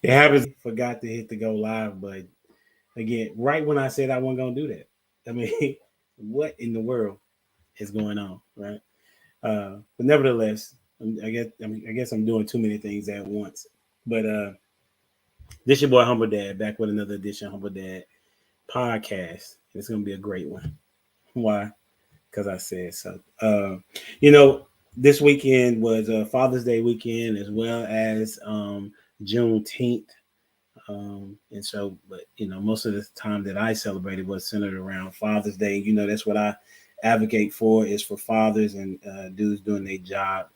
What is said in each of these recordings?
It happens. Forgot to hit the go live, but again, right when I said I wasn't gonna do that, I mean, what in the world is going on, right? But nevertheless, I guess I'm doing too many things at once. But this your boy Humble Dad back with another edition of Humble Dad podcast. It's gonna be a great one. Why? Because I said so. You know, this weekend was Father's Day weekend as well as Juneteenth. And so, but most of the time that I celebrated was centered around Father's Day. You know, that's what I advocate for is for fathers and dudes doing their job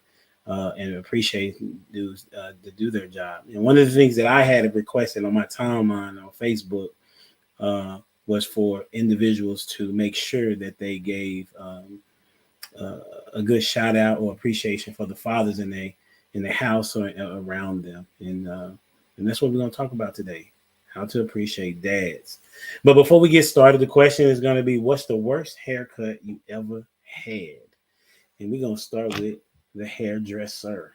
and appreciate dudes to do their job. And one of the things that I had requested on my timeline on Facebook was for individuals to make sure that they gave a good shout out or appreciation for the fathers in the house or around them, and that's what we're going to talk about today: how to appreciate dads. But before we get started, the question is going to be, what's the worst haircut you ever had? And we're going to start with the hairdresser,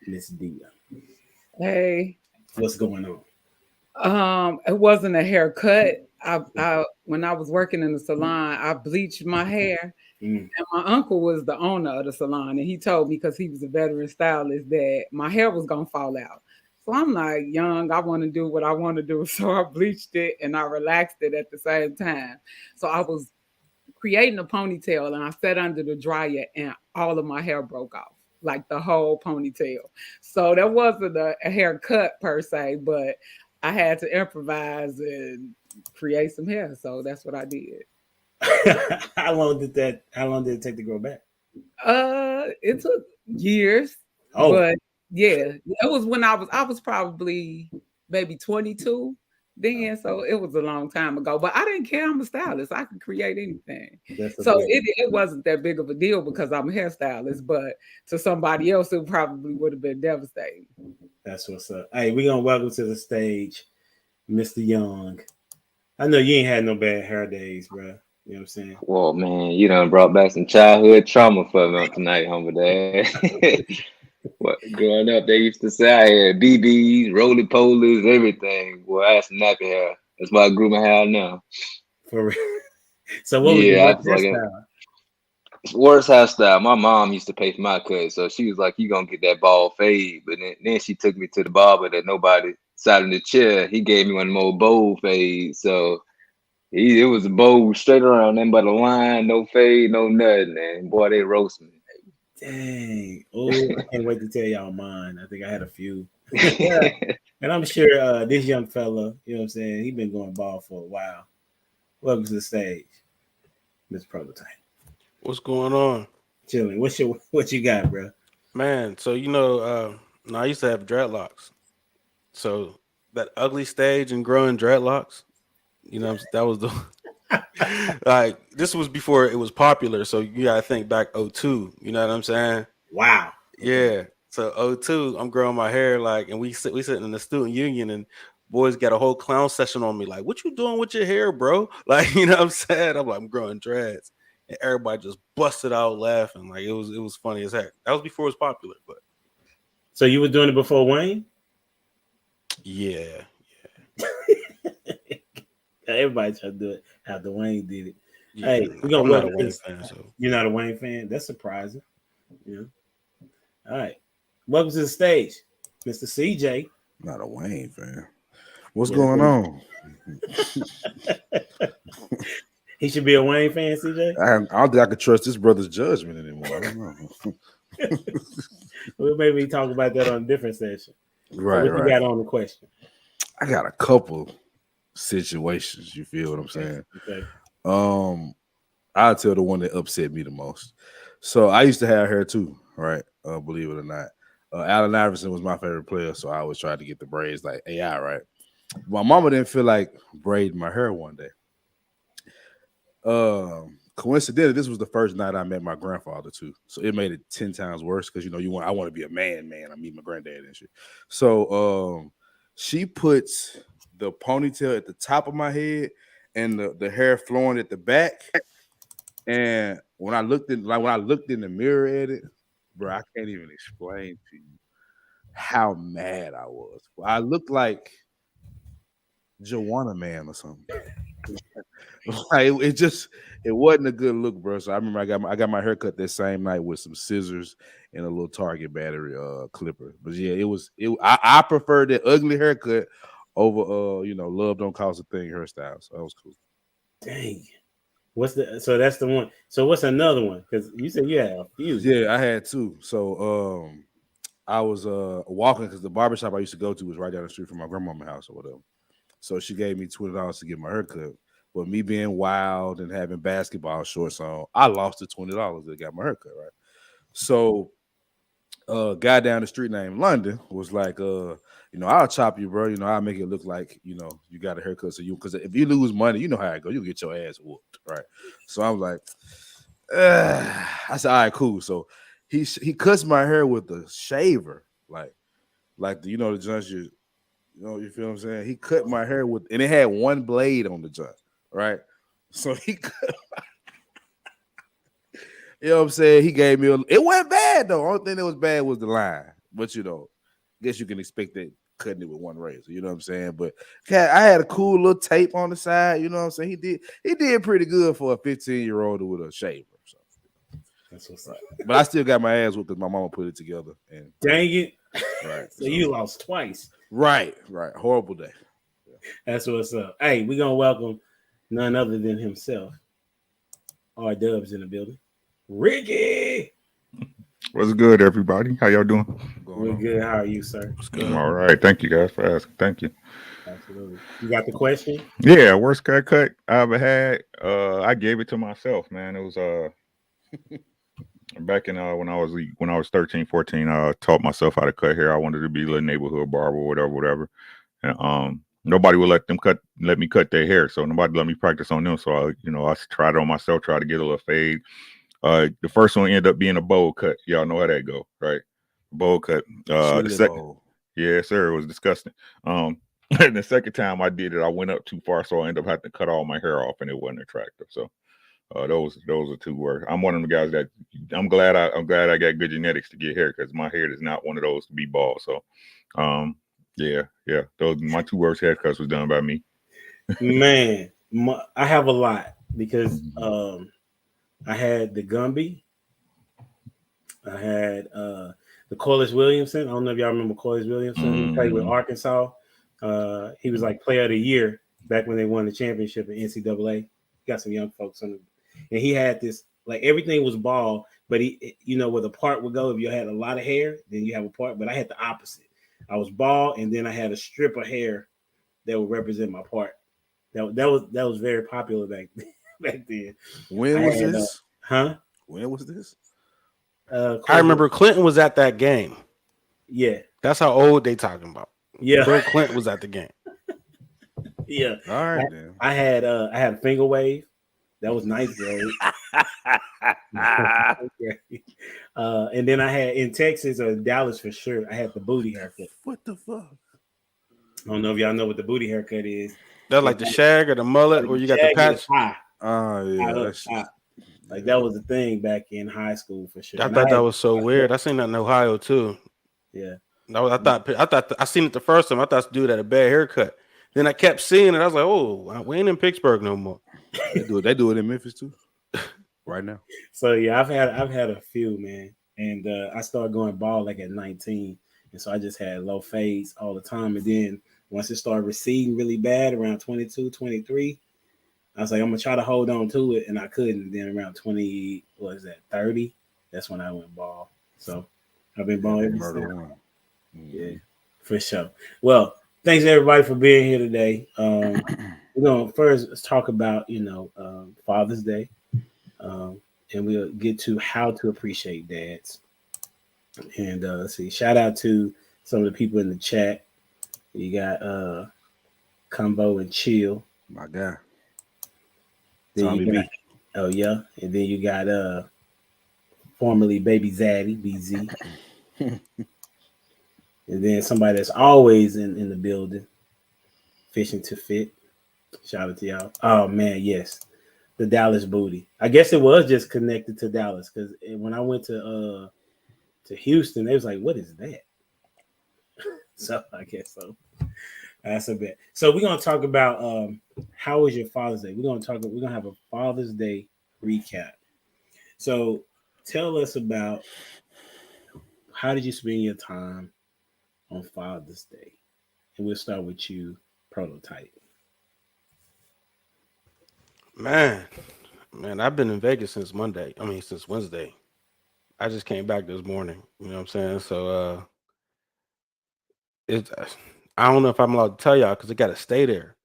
Miss Dia. Hey, What's going on? it wasn't a haircut. I when I was working in the salon, I bleached my hair, Mm. and my uncle was the owner of the salon, and he told me because he was a veteran stylist that my hair was gonna fall out. So I'm like, young, I want to do what I want to do, so I bleached it and I relaxed it at the same time. So I was creating a ponytail, and I sat under the dryer, and all of my hair broke off, like the whole ponytail. So that wasn't a haircut per se, but I had to improvise and create some hair. So that's what I did. How long did it take to grow back? It took years, Oh, but yeah, it was when I was probably maybe 22 then, so it was a long time ago. But I didn't care. I'm a stylist. I can create anything. that's a So blessing. it wasn't that big of a deal because I'm a hairstylist, but to somebody else it probably would have been devastating. That's what's up. Hey, we're gonna welcome to the stage Mr. Young. I know you ain't had no bad hair days, bro. You know what I'm saying? Whoa, man, you done brought back some childhood trauma for me on tonight, humble dad. What growing up, they used to say I had BBs, roly polies, everything. Boy, I had some nappy hair. That's why I grew my hair out now. For real. So what was your Yeah, I worst was like, hairstyle? worst hairstyle. My mom used to pay for my cut, so she was like, "You gonna get that bald fade?" But then she took me to the barber that nobody sat in the chair. He gave me one more bold fade, so it was a bold straight around, nothing but a line, no fade, no nothing. And boy, they roast me. Dang. Oh, I can't wait to tell y'all mine. I think I had a few. And I'm sure this young fella, you know what I'm saying, he been going bald for a while. Welcome to the stage, Mr. Prototype. What's going on, Chilling. What you got, bro? man? So I used to have dreadlocks. So that ugly stage and growing dreadlocks, that was the like this was before it was popular. So you gotta think back '02. You know what I'm saying? Wow. Okay. Yeah. So '02, I'm growing my hair and we sitting in the student union and boys got a whole clown session on me like, what you doing with your hair, bro? Like, you know what I'm saying? I'm like, I'm growing dreads. And everybody just busted out laughing. Like it was funny as heck. That was before it was popular, but So you were doing it before Wayne? yeah. Everybody tried to do it after Wayne did it. Yeah. Hey, we're gonna I'm not welcome a to Wayne this. fan, so You're not a Wayne fan? That's surprising. Yeah. All right. Welcome to the stage, Mr. CJ. Not a Wayne fan. What's Yeah, going on? he should be a Wayne fan, CJ. I don't think I could trust this brother's judgment anymore. I don't know. We'll maybe talk about that on a different session. So Right, what you right. got on the question? I got a couple situations. You feel what I'm Okay. saying? Okay. Um, I'll tell the one that upset me the most. So I used to have hair too, right? Believe it or not. Allen Iverson was my favorite player, so I always tried to get the braids like AI, right? My mama didn't feel like braiding my hair one day. Coincidentally, this was the first night I met my grandfather too, so it made it 10 times worse because I want to be a man. I meet my granddad and shit. So she puts the ponytail at the top of my head and the hair flowing at the back. And when I looked in the mirror at it, bro, I can't even explain to you. how mad I was. I looked like Joanna Man or something. Like, it wasn't a good look, bro. So I remember I got my hair cut that same night with some scissors and a little Target battery clipper. But yeah, I preferred that ugly haircut over love don't cost a thing hairstyle. So that was cool. Dang. So that's the one. So what's another one? Because you said you had a few. Yeah, I had two. So I was walking because the barbershop I used to go to was right down the street from my grandmama's house or whatever. So she gave me $20 to get my haircut. But me being wild and having basketball shorts on, I lost the $20 that got my haircut, right? So a guy down the street named London was like, I'll chop you, bro. I'll make it look like, you got a haircut. So because if you lose money, you know how it goes. You get your ass whooped, right? So I was like, I said, all right, cool. So he cuts my hair with a shaver, like the the joints you feel what I'm saying? He cut my hair and it had one blade on the joint, right? So he cut you know what I'm saying? He gave me it wasn't bad though. Only thing that was bad was the line. But guess you can expect that cutting it with one razor, you know what I'm saying? But I had a cool little tape on the side, you know what I'm saying? He did pretty good for a 15-year-old with a shaver. So that's what's up. But I still got my ass whooped because my mama put it together. And dang it. Right. So you lost twice. Right. Horrible day. That's what's up. Hey, we're gonna welcome none other than himself. R Dubs in the building. Ricky. What's good, everybody? How y'all doing? We're good. How are you, sir? I'm all right. Thank you guys for asking. Thank you. Absolutely. You got the question? Yeah, worst haircut I ever had. I gave it to myself, man. It was back in when I was 13, 14, I taught myself how to cut hair. I wanted to be a little neighborhood barber or whatever. And nobody would let me cut their hair. So nobody let me practice on them. So I tried it on myself, tried to get a little fade. The first one ended up being a bowl cut. Y'all know how that go, right? Bowl cut. The second, yeah, sir, it was disgusting. And the second time I did it, I went up too far, so I ended up having to cut all my hair off, and it wasn't attractive. So those are two words. I'm one of the guys that I'm glad I got good genetics to get hair because my hair is not one of those to be bald. So yeah, those my two worst haircuts was done by me. Man, I have a lot because I had the Gumby. I had the Corliss Williamson. I don't know if y'all remember Corliss Williamson. He played with Arkansas. He was like player of the year back when they won the championship in NCAA. Got some young folks on him. And he had this, like everything was bald, but he, where the part would go, if you had a lot of hair, then you have a part. But I had the opposite. I was bald, and then I had a strip of hair that would represent my part. That was very popular back then. When was this? When was this? I remember Clinton was at that game. Yeah. That's how old they talking about. Yeah. Bill Clinton was at the game. Yeah. All right, then. I had a finger wave. That was nice, bro. And then I had in Texas or Dallas for sure. I had the booty haircut. What the fuck? I don't know if y'all know what the booty haircut is. That's like the shag or the mullet, or you got the patch. Oh yeah, like that was the thing back in high school for sure. I thought that was so weird. I seen that in Ohio too. Yeah. I thought I seen it the first time. I thought this dude had a bad haircut. Then I kept seeing it. I was like, oh, we ain't in Pittsburgh no more. They do it in Memphis too, right now. So yeah, I've had a few, man, and I started going bald like at 19, and so I just had low fades all the time. And then once it started receding really bad around 22, 23, I was like, I'm gonna try to hold on to it, and I couldn't. And then around 20, 30? That's when I went bald. So I've been bald ever since. Yeah, for sure. Well, thanks everybody for being here today. We're gonna first talk about Father's Day, and we'll get to how to appreciate dads. And let's see, shout out to some of the people in the chat. You got Combo and Chill, my guy. Then oh yeah, and then you got formerly Baby Zaddy, BZ. And then somebody that's always in the building, Fishing to Fit. Shout out to y'all. Oh man, yes. The Dallas booty. I guess it was just connected to Dallas because when I went to Houston, they was like, what is that? So I guess so. That's a bit. So we're gonna talk about how was your Father's Day? We're gonna have a Father's Day recap. So tell us about how did you spend your time on Father's Day? And we'll start with you, Prototype. Man, man, I've been in Vegas since Monday. I mean, since Wednesday. I just came back this morning. You know what I'm saying? So it's I don't know if I'm allowed to tell y'all because I got to stay there.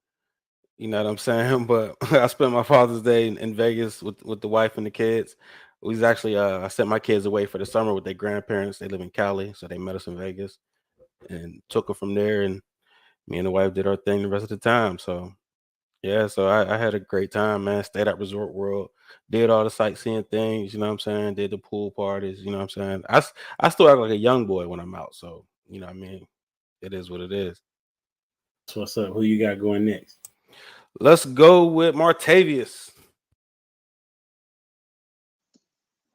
You know what I'm saying? But I spent my Father's Day in Vegas with the wife and the kids. We was actually I sent my kids away for the summer with their grandparents. They live in Cali, so they met us in Vegas and took them from there. And me and the wife did our thing the rest of the time. So yeah, so I had a great time, man. Stayed at Resort World, did all the sightseeing things. You know what I'm saying? Did the pool parties. You know what I'm saying? I still act like a young boy when I'm out. So you know what I mean? It is what it is. So what's up? Who you got going next? Let's go with Martavius.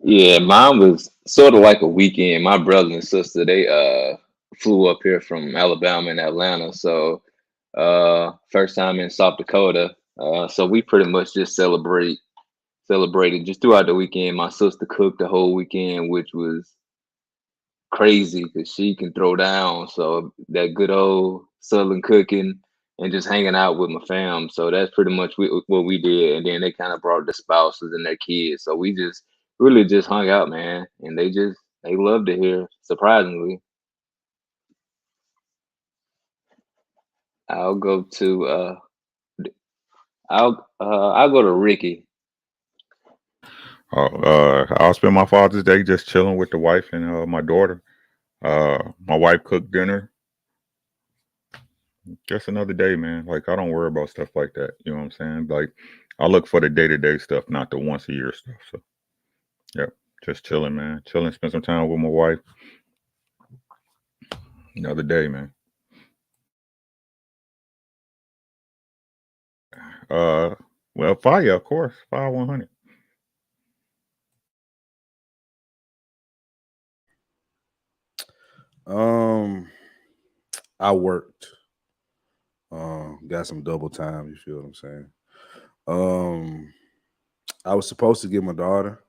Yeah, mine was sort of like a weekend. My brother and sister, they flew up here from Alabama and Atlanta. So first time in South Dakota. So we pretty much just celebrated just throughout the weekend. My sister cooked the whole weekend, which was crazy because she can throw down. So that good old Southern cooking and just hanging out with my fam. So that's pretty much what we did. And then they kind of brought the spouses and their kids. So we just really just hung out, man. And they loved it here, surprisingly. I'll go to I'll go to Ricky. I'll spend my Father's Day just chilling with the wife and my daughter. My wife cooked dinner. Just another day, man. Like I don't worry about stuff like that. You know what I'm saying? Like I look for the day-to-day stuff, not the once a year stuff. So yeah, just chilling, man. Chilling, spend some time with my wife. Another day, man. Well, fire, of course. Fire 100. I worked. Got some double time. You feel what I'm saying? I was supposed to get my daughter,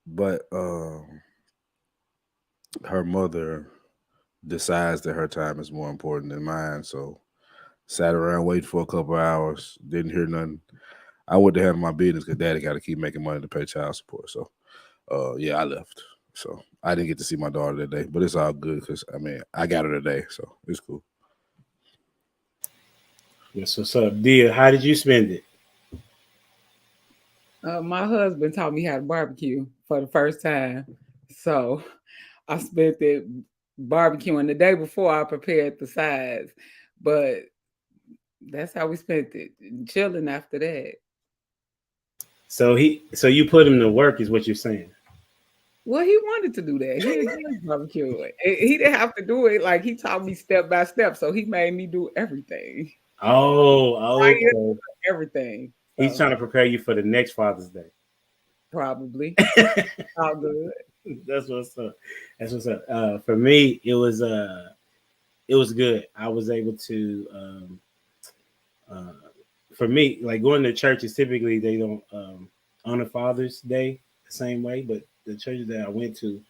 but her mother decides that her time is more important than mine. So sat around waiting for a couple hours, didn't hear nothing. I went to handle my business because daddy got to keep making money to pay child support. So yeah, I left. So I didn't get to see my daughter that day, but it's all good because I mean I got her today, so it's cool. Yes, what's up, Dia? How did you spend it? My husband taught me how to barbecue for the first time. So I spent it barbecuing the day before I prepared the sides. But that's how we spent it. Chilling after that. So you put him to work, is what you're saying? Well, he wanted to do that. He enjoyed barbecuing. He didn't have to do it. Like he taught me step by step. So he made me do everything. Oh, okay. Everything. He's trying to prepare you for the next Father's Day. Probably. All good. That's what's up. That's what's up. For me, it was good. I was able to for me, like going to churches, typically they don't honor Father's Day the same way, but the churches that I went to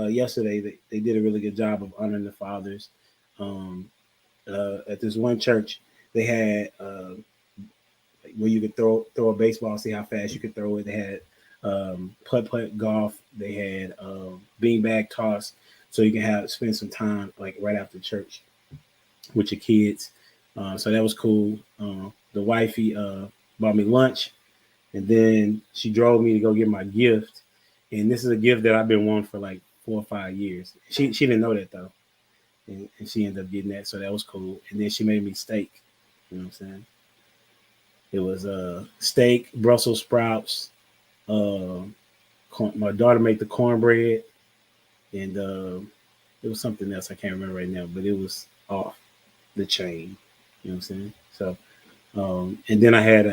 yesterday, they did a really good job of honoring the fathers. At this one church, they had where you could throw a baseball, see how fast you could throw it. They had putt golf. They had beanbag toss, so you can spend some time like right after church with your kids. So that was cool. The wifey bought me lunch, and then she drove me to go get my gift. And this is a gift that I've been wanting for like 4 or 5 years. She didn't know that though, and she ended up getting that, so that was cool. And then she made me steak. You know what I'm saying? It was steak, Brussels sprouts. My daughter made the cornbread, and it was something else I can't remember right now, but it was off the chain. You know what I'm saying? So, and then I had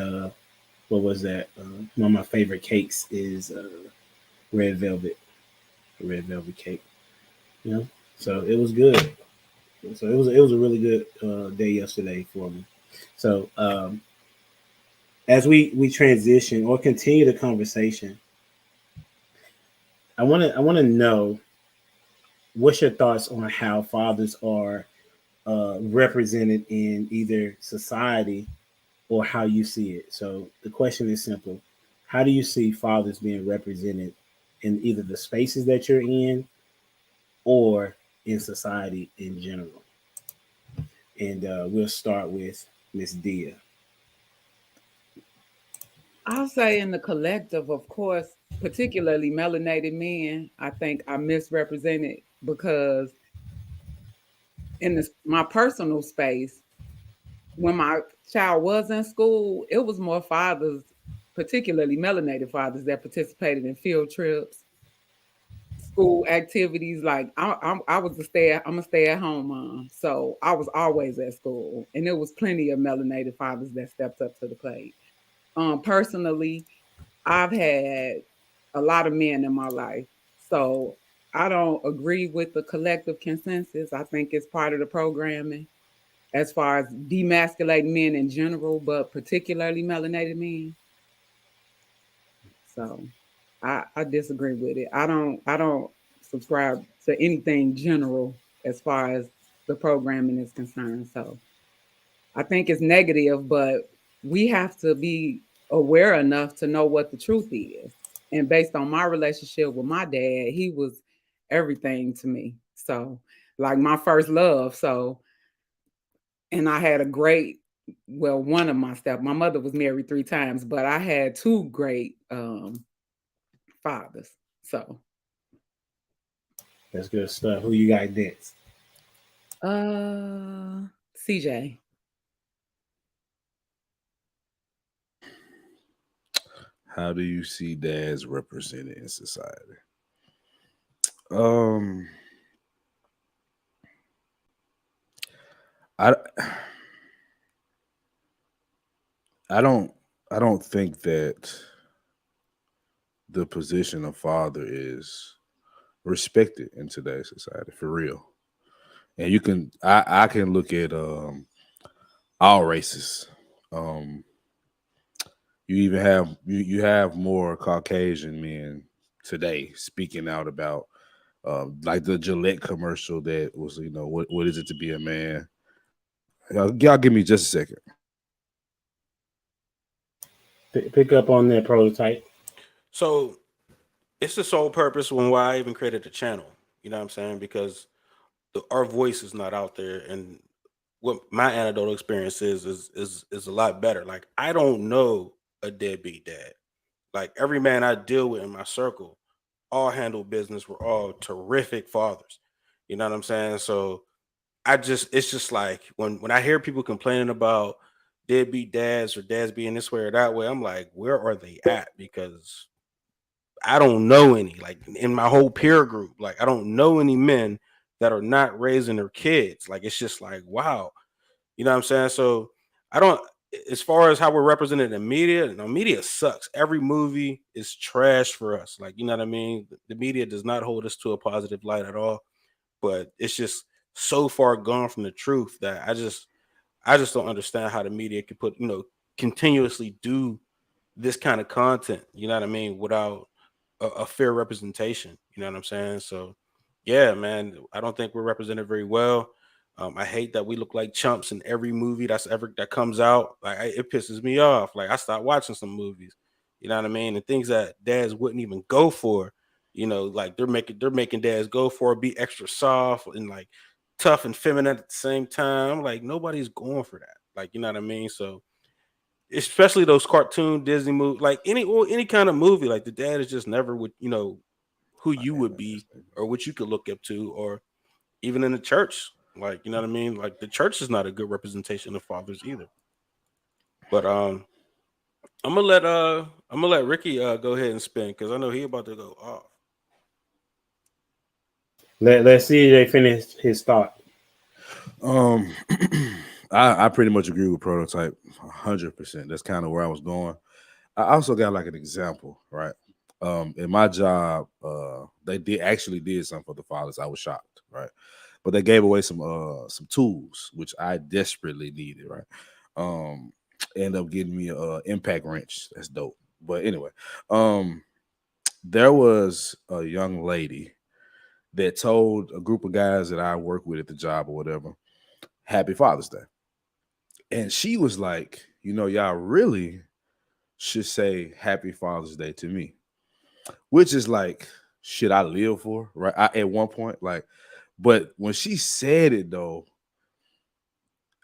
what was that? One of my favorite cakes is red velvet cake. You know, so it was good. So it was a really good day yesterday for me. So as we transition or continue the conversation, I want to know what's your thoughts on how fathers are represented in either society or how you see it. So the question is simple: how do you see fathers being represented in either the spaces that you're in or in society in general? And we'll start with Miss Dia. I'll say in the collective, of course, particularly melanated men, I think are misrepresented because in my personal space, when my child was in school, it was more fathers, particularly melanated fathers, that participated in field trips, school activities. Like I'm a stay at home mom, so I was always at school, and there was plenty of melanated fathers that stepped up to the plate. Personally, I've had a lot of men in my life, so I don't agree with the collective consensus. I think it's part of the programming as far as demasculating men in general, but particularly melanated men. So I disagree with it. I don't subscribe to anything general as far as the programming is concerned. So I think it's negative, but we have to be aware enough to know what the truth is. And based on my relationship with my dad, he was everything to me. So like my first love. So and I had a great, well, one of my mother was married 3 times, but I had 2 great fathers. So That's good stuff. Who you got next? CJ. How do you see dads represented in society? Um, I I don't think that the position of father is respected in today's society for real. And I can look at all races. Um, you have more Caucasian men today speaking out about like the Gillette commercial that was, what is it to be a man? Y'all give me just a second. Pick up on that prototype. So it's the sole purpose when why I even created the channel. You know what I'm saying? Because our voice is not out there, and what my anecdotal experience is a lot better. Like I don't know a deadbeat dad. Like every man I deal with in my circle, all handle business. We're all terrific fathers. You know what I'm saying? So it's just like when I hear people complaining about deadbeat dads or dads being this way or that way, I'm like, where are they at? Because I don't know any, like in my whole peer group, like I don't know any men that are not raising their kids. Like it's just like, wow, you know what I'm saying? So I don't, as far as how we're represented in media, media sucks. Every movie is trash for us. Like, you know what I mean? The media does not hold us to a positive light at all. But it's just so far gone from the truth that I just don't understand how the media could continuously do this kind of content, you know what I mean, without a fair representation. You know what I'm saying? So yeah, man, I don't think we're represented very well. I hate that we look like chumps in every movie that comes out. Like it pisses me off. Like I stopped watching some movies, you know what I mean, and things that dads wouldn't even go for. Like they're making dads go for it, be extra soft and like tough and feminine at the same time. Like nobody's going for that. Like you know what I mean. So especially those cartoon Disney movies, like any kind of movie, like the dad is just never would who you would be or what you could look up to, or even in the church, like you know what I mean. Like the church is not a good representation of fathers either. But I'm gonna let Ricky go ahead and spin because I know he about to go off. Let's see if they finish his thought. Um, I pretty much agree with prototype 100%. That's kind of where I was going. I also got like an example, right? In my job, they did something for the fathers. I was shocked, right? but they gave away some tools which I desperately needed. Right, end up getting me a impact wrench. That's dope. But anyway, there was a young lady that told a group of guys that I work with at the job or whatever, Happy Father's Day. And she was like, y'all really should say Happy Father's Day to me, which is like shit I live for, right? At one point, like, but when she said it though,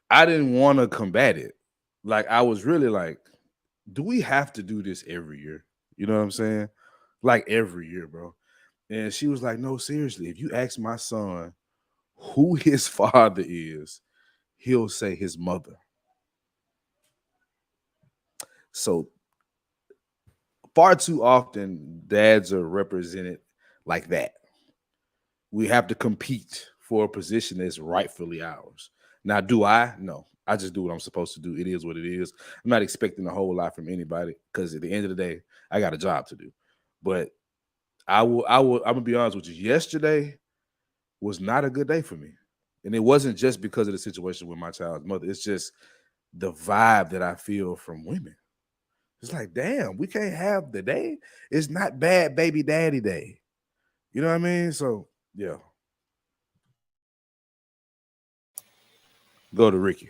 I didn't want to combat it. Like, I was really like, do we have to do this every year? You know what I'm saying? Like every year, bro. And she was like, no, seriously, if you ask my son who his father is, he'll say his mother. So far too often, dads are represented like that. We have to compete for a position that's rightfully ours. Now, do I? No. I just do what I'm supposed to do. It is what it is. I'm not expecting a whole lot from anybody because at the end of the day, I got a job to do. But I'm gonna be honest with you. Yesterday was not a good day for me. And it wasn't just because of the situation with my child's mother. It's just the vibe that I feel from women. It's like, damn, we can't have the day. It's not bad baby daddy day. You know what I mean? So, yeah. Go to Ricky.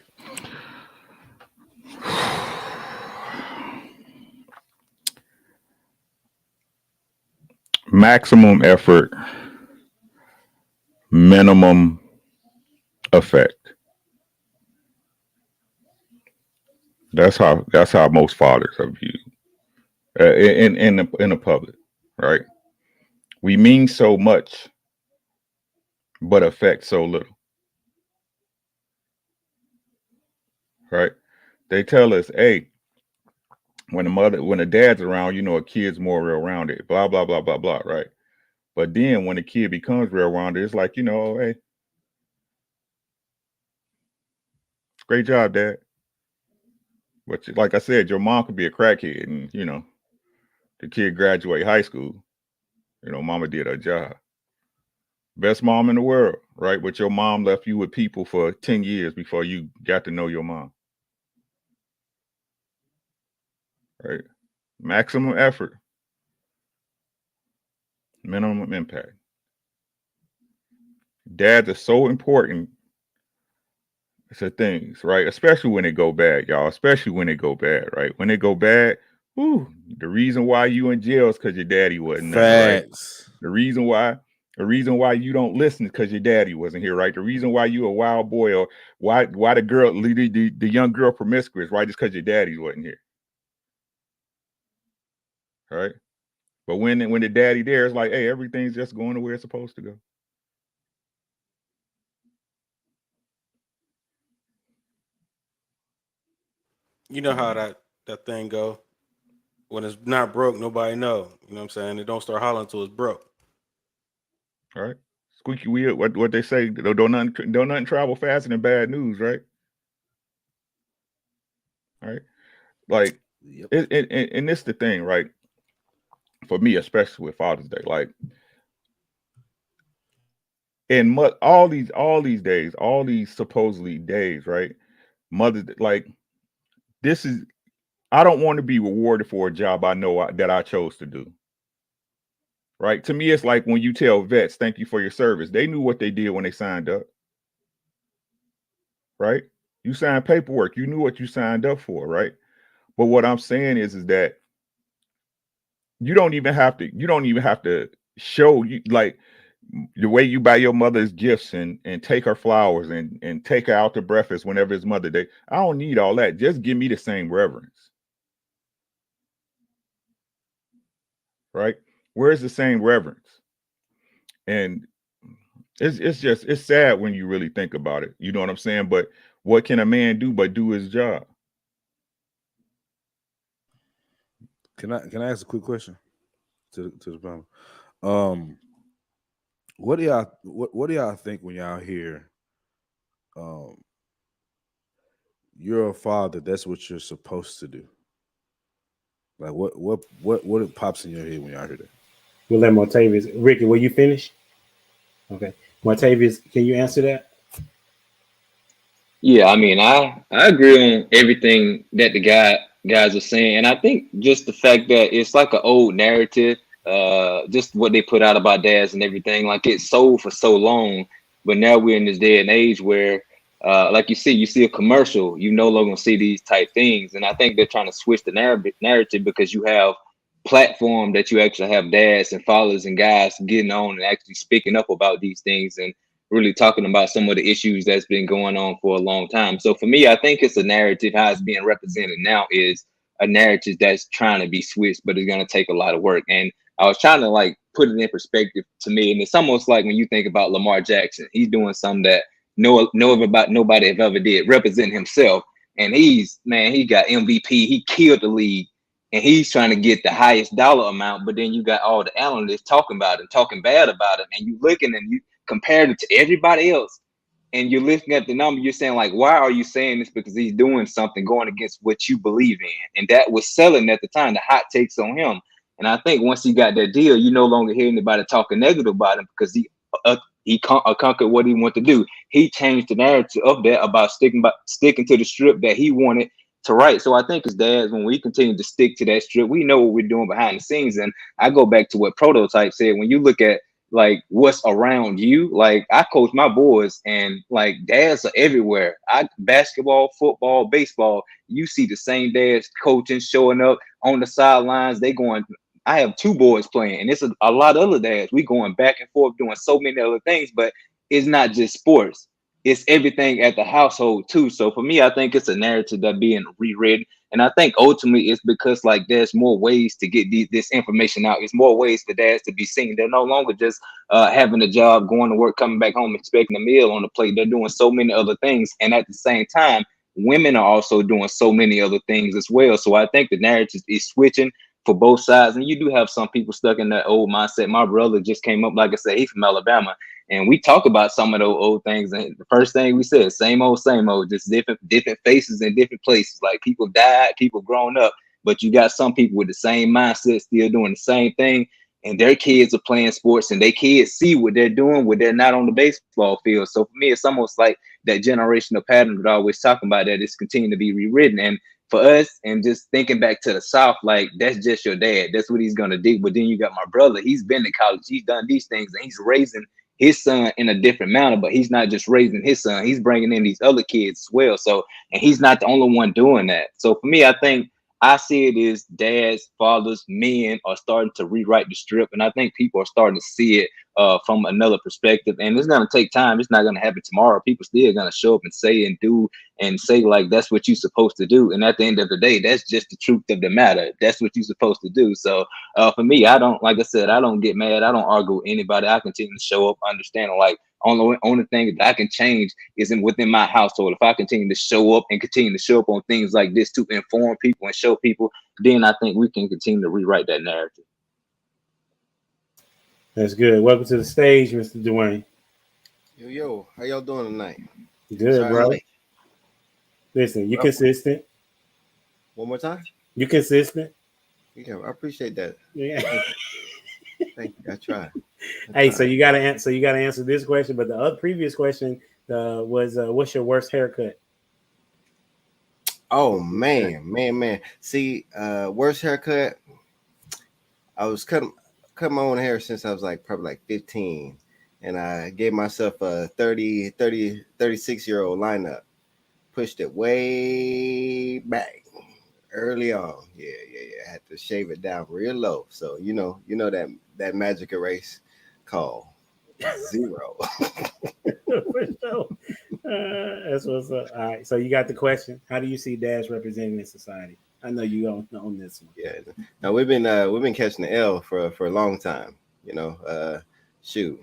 Maximum effort, minimum effect. That's how most fathers are viewed in the public, right? We mean so much, but affect so little, right? They tell us, hey, when the dad's around, a kid's more real-rounded, blah blah blah blah blah, right? But then when the kid becomes real-rounded, it's like, hey, great job, Dad. But like I said, your mom could be a crackhead, and the kid graduate high school. Mama did her job. Best mom in the world, right? But your mom left you with people for 10 years before you got to know your mom. Right? Maximum effort, minimum impact. Dads are so important to things, right? Especially when they go bad, y'all. Especially when they go bad, right? When they go bad, the reason why you in jail is because your daddy wasn't there, right? The reason why you don't listen is because your daddy wasn't here, right? The reason why you a wild boy, or why the young girl promiscuous, right? Just because your daddy wasn't here, right? But when the daddy there, it's like, hey, everything's just going the way it's supposed to go. You know how that thing go. When it's not broke, nobody know. You know what I'm saying? It don't start hollering until it's broke. All right. Squeaky wheel, what they say, don't nothing travel faster than bad news, right? All right. Like, yep. And this the thing, right? For me, especially with Father's Day, like, in all these days, all these supposedly days, right? Mother's Day, like, this is, I don't want to be rewarded for a job I know that I chose to do. Right? To me, it's like when you tell vets, thank you for your service. They knew what they did when they signed up. Right? You signed paperwork. You knew what you signed up for, right? But what I'm saying is that you don't even have to show you, like, the way you buy your mother's gifts and take her flowers and take her out to breakfast whenever it's Mother's Day. I don't need all that. Just give me the same reverence. Right? Where's the same reverence? And it's sad when you really think about it. You know what I'm saying? But what can a man do but do his job? Can I ask a quick question to the panel? What do y'all think when y'all hear you're a father, that's what you're supposed to do? Like, what pops in your head when y'all hear that? We'll let Montavious. Ricky, will you finish? Okay. Martavius, can you answer that? Yeah, I mean, I agree on everything that the guys are saying, and I think just the fact that it's like an old narrative, just what they put out about dads and everything, like it's sold for so long, but now we're in this day and age where, like you see a commercial, you no longer see these type things, and I think they're trying to switch the narrative because you have platform that you actually have dads and fathers and guys getting on and actually speaking up about these things and really talking about some of the issues that's been going on for a long time. So for me, I think it's a narrative. How it's being represented now is a narrative that's trying to be switched, but it's going to take a lot of work. And I was trying to like put it in perspective to me, and it's almost like when you think about Lamar Jackson, he's doing something that nobody have ever did, represent himself. And he got MVP. He killed the league, and he's trying to get the highest dollar amount. But then you got all the analysts talking about it, talking bad about it, and you looking and you compared it to everybody else, and you're looking at the number, you're saying like, why are you saying this? Because he's doing something going against what you believe in, and that was selling at the time, the hot takes on him. And I think once he got that deal, you no longer hear anybody talking negative about him because he conquered what he wanted to do. He changed the narrative of that about sticking to the strip that he wanted to write. So I think as dads, when we continue to stick to that strip, we know what we're doing behind the scenes. And I go back to what Prototype said, when you look at like what's around you, like I coach my boys and like dads are everywhere. Basketball, football, baseball, you see the same dads coaching, showing up on the sidelines. I have 2 boys playing, and it's a lot of other dads. We going back and forth doing so many other things, but it's not just sports. It's everything at the household too. So for me, I think it's a narrative that's being rewritten. And I think ultimately it's because like there's more ways to get this information out. There's more ways for dads to be seen. They're no longer just having a job, going to work, coming back home, expecting a meal on the plate. They're doing so many other things. And at the same time, women are also doing so many other things as well. So I think the narrative is switching for both sides. And you do have some people stuck in that old mindset. My brother just came up, like I said, he's from Alabama. And we talk about some of those old things. And the first thing we said, same old, just different faces in different places. Like people died, people grown up, but you got some people with the same mindset still doing the same thing. And their kids are playing sports and their kids see what they're doing when they're not on the baseball field. So for me, it's almost like that generational pattern that I always talking about that is continuing to be rewritten. And for us, and just thinking back to the South, like that's just your dad. That's what he's gonna do. But then you got my brother. He's been to college. He's done these things, and he's raising his son in a different manner. But he's not just raising his son. He's bringing in these other kids as well. So, and he's not the only one doing that. So for me, I think I see it as dads, fathers, men are starting to rewrite the strip, and I think people are starting to see it from another perspective. And it's gonna take time. It's not gonna happen tomorrow. People still gonna show up and say and do and say like that's what you're supposed to do. And at the end of the day, that's just the truth of the matter. That's what you're supposed to do. So for me, I don't, like I said, I don't get mad. I don't argue with anybody. I continue to show up, understanding like only thing that I can change isn't within my household. If I continue to show up and continue to show up on things like this to inform people and show people, then I think we can continue to rewrite that narrative. That's good. Welcome to the stage, Mr. Dwayne. Yo, how y'all doing tonight? Good, Sorry, bro. Listen, you consistent. One more time? You consistent. Yeah, I appreciate that. Yeah. Thank you. I try. Hey, so you gotta answer this question, but the other previous question was what's your worst haircut? Oh man. See, worst haircut. I was cutting my own hair since I was probably 15, and I gave myself a 36-year-old lineup. Pushed it way back early on. Yeah. I had to shave it down real low. So you know that magic erase called 0. For sure. That's what's up. All right. So you got the question. How do you see dads representing in society? I know you on this one. Yeah. No, we've been catching the L for a long time. Shoot.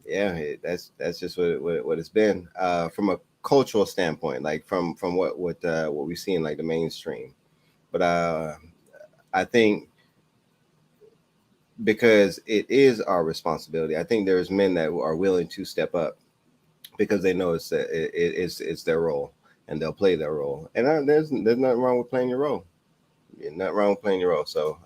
Yeah, that's just what it's been. From a cultural standpoint, like from what we see in like the mainstream. But I think because it is our responsibility, I think there's men that are willing to step up because they know it's their role and they'll play their role. And there's nothing wrong with playing your role. Nothing wrong with playing your role. So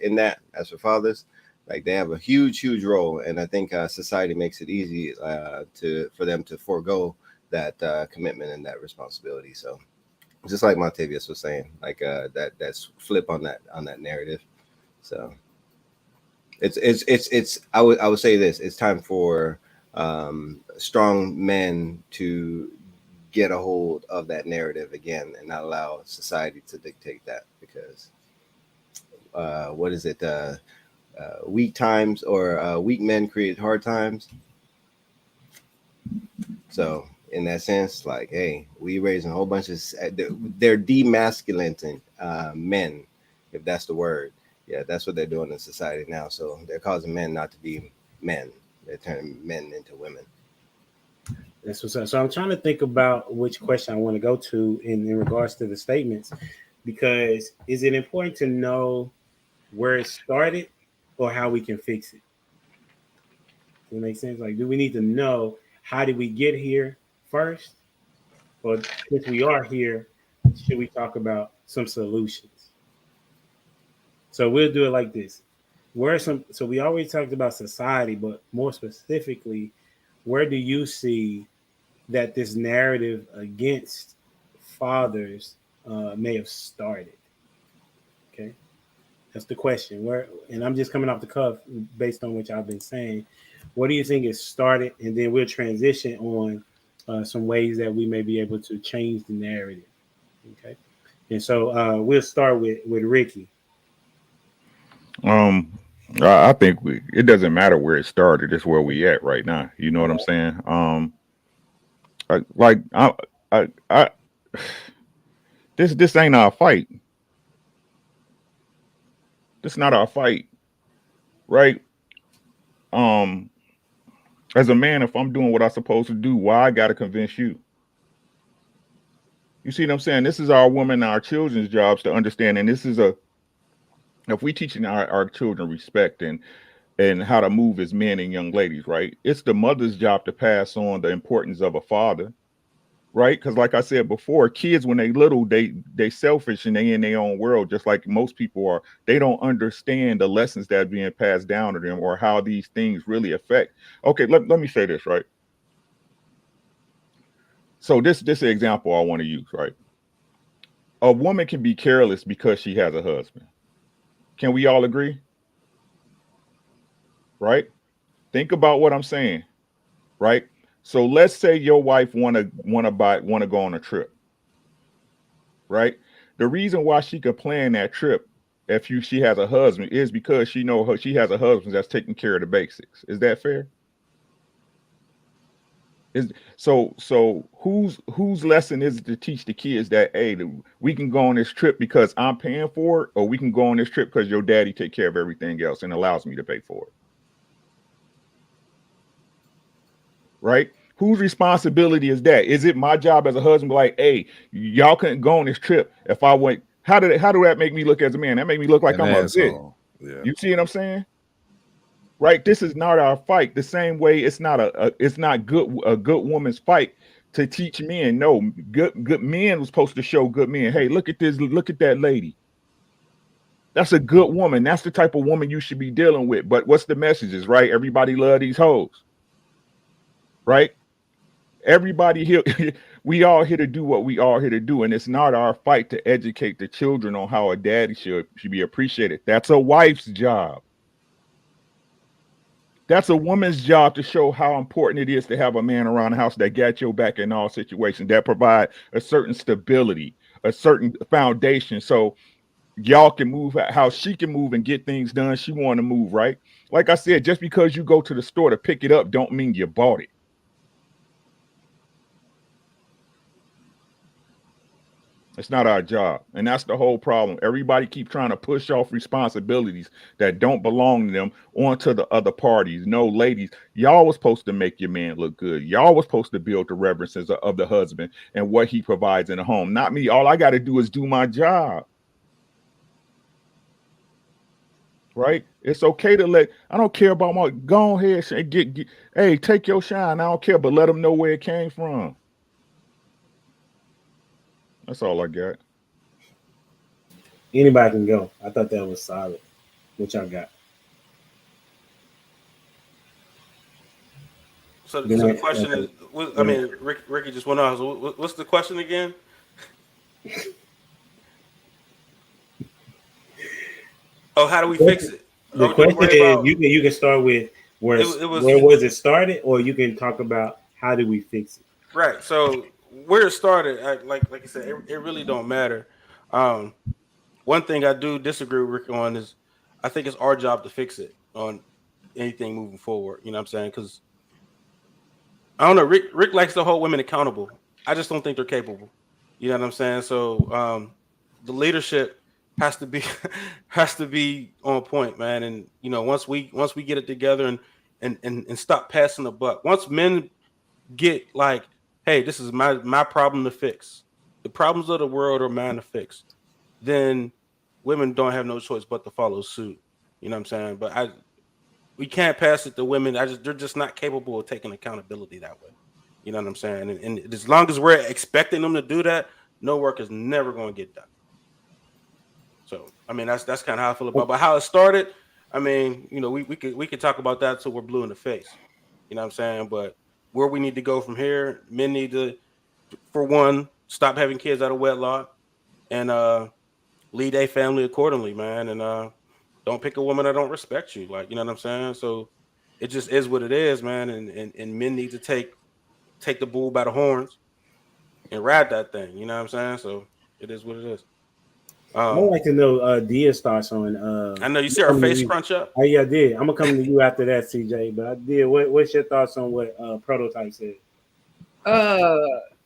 in that, as for fathers, Like they have a huge role, and I think society makes it easy for them to forego that commitment and that responsibility. So just like Montavious was saying, like that's flip on that narrative. So it's I would say this: it's time for strong men to get a hold of that narrative again and not allow society to dictate that, because what is it? Weak times or weak men create hard times. So in that sense, like, hey, we raising a whole bunch of they're demasculating men, if that's the word. Yeah, that's what they're doing in society now. So they're causing men not to be men. They're turning men into women. That's what's up. So I'm trying to think about which question I want to go to in regards to the statements, because is it important to know where it started or how we can fix it? Does it make sense? Like, do we need to know how did we get here first? Or since we are here, should we talk about some solutions? So we'll do it like this. So we always talked about society, but more specifically, where do you see that this narrative against fathers may have started? Okay, that's the question. And I'm just coming off the cuff based on what y'all been saying. What do you think it started? And then we'll transition on some ways that we may be able to change the narrative. Okay, and so we'll start with Ricky. I think it doesn't matter where it started; it's where we at right now. You know what I'm saying? This ain't our fight. This not our fight, right? As a man, if I'm doing what I'm supposed to do, why I gotta convince you? You see what I'm saying? This is our women and our children's jobs to understand, and this is if we teaching our children respect and how to move as men and young ladies, right? It's the mother's job to pass on the importance of a father, right? Because like I said before, kids when they little, they selfish and they in their own world, just like most people are. They don't understand the lessons that are being passed down to them or how these things really affect. Okay, let me say this, right? So this is an example I want to use, right? A woman can be careless because she has a husband. Can we all agree? Right? Think about what I'm saying, right? So let's say your wife wanna go on a trip, right? The reason why she could plan that trip if she has a husband is because she has a husband that's taking care of the basics. Is that fair? So whose lesson is it to teach the kids that, hey, we can go on this trip because I'm paying for it, or we can go on this trip because your daddy take care of everything else and allows me to pay for it? Right? Whose responsibility is that? Is it my job as a husband, like, hey, y'all couldn't go on this trip if I went? How do that make me look as a man? That make me look like I'm a bitch. Yeah. You see what I'm saying? Right? This is not our fight. The same way it's not a good woman's fight to teach men. No, good men was supposed to show good men. Hey, look at this. Look at that lady. That's a good woman. That's the type of woman you should be dealing with. But what's the messages, right? Everybody love these hoes. Right? Everybody here, we all here to do what we are here to do, and it's not our fight to educate the children on how a daddy should be appreciated. That's a wife's job. That's a woman's job to show how important it is to have a man around the house that got your back in all situations, that provide a certain stability, a certain foundation, so y'all can move how she can move and get things done she want to move, right? Like I said, just because you go to the store to pick it up don't mean you bought it. It's not our job. And that's the whole problem. Everybody keep trying to push off responsibilities that don't belong to them onto the other parties. No, ladies, y'all was supposed to make your man look good. Y'all was supposed to build the reverences of the husband and what he provides in the home. Not me. All I got to do is do my job. Right? It's okay to I don't care about go ahead and hey, take your shine. I don't care, but let them know where it came from. That's all I got. Anybody can go. I thought that was solid. What y'all got? So Then the question is, I mean, Ricky just went on. So what's the question again? Oh, how do we fix it? The Oh, question worry is, about you can start with where was was it started, or you can talk about how do we fix it. right. So where it started, like I said, it really don't matter. Um, One thing I do disagree with Rick on is I think it's our job to fix it on anything moving forward. You know what I'm saying? Because I don't know. Rick likes to hold women accountable. I just don't think they're capable. You know what I'm saying? So the leadership has to be has to be on point, man. And you know, once we get it together and stop passing the buck. Once men get like, hey, this is my problem to fix. The problems of the world are mine to fix. Then women don't have no choice but to follow suit. You know what I'm saying? But we can't pass it to women. They're just not capable of taking accountability that way. You know what I'm saying? And as long as we're expecting them to do that, no work is never going to get done. So I mean that's kind of how I feel about. But how it started, I mean, you know, we could talk about that till we're blue in the face. You know what I'm saying? But where we need to go from here, men need to, for one, stop having kids out of wedlock and lead a family accordingly, man. And don't pick a woman that don't respect you. Like, you know what I'm saying? So it just is what it is, man. And men need to take the bull by the horns and ride that thing. You know what I'm saying? So it is what it is. I would like to know Dia's thoughts on. I know you see our face crunch up. Oh yeah, I did. I'm gonna come to you after that, CJ. But I did. What's your thoughts on what Prototype said?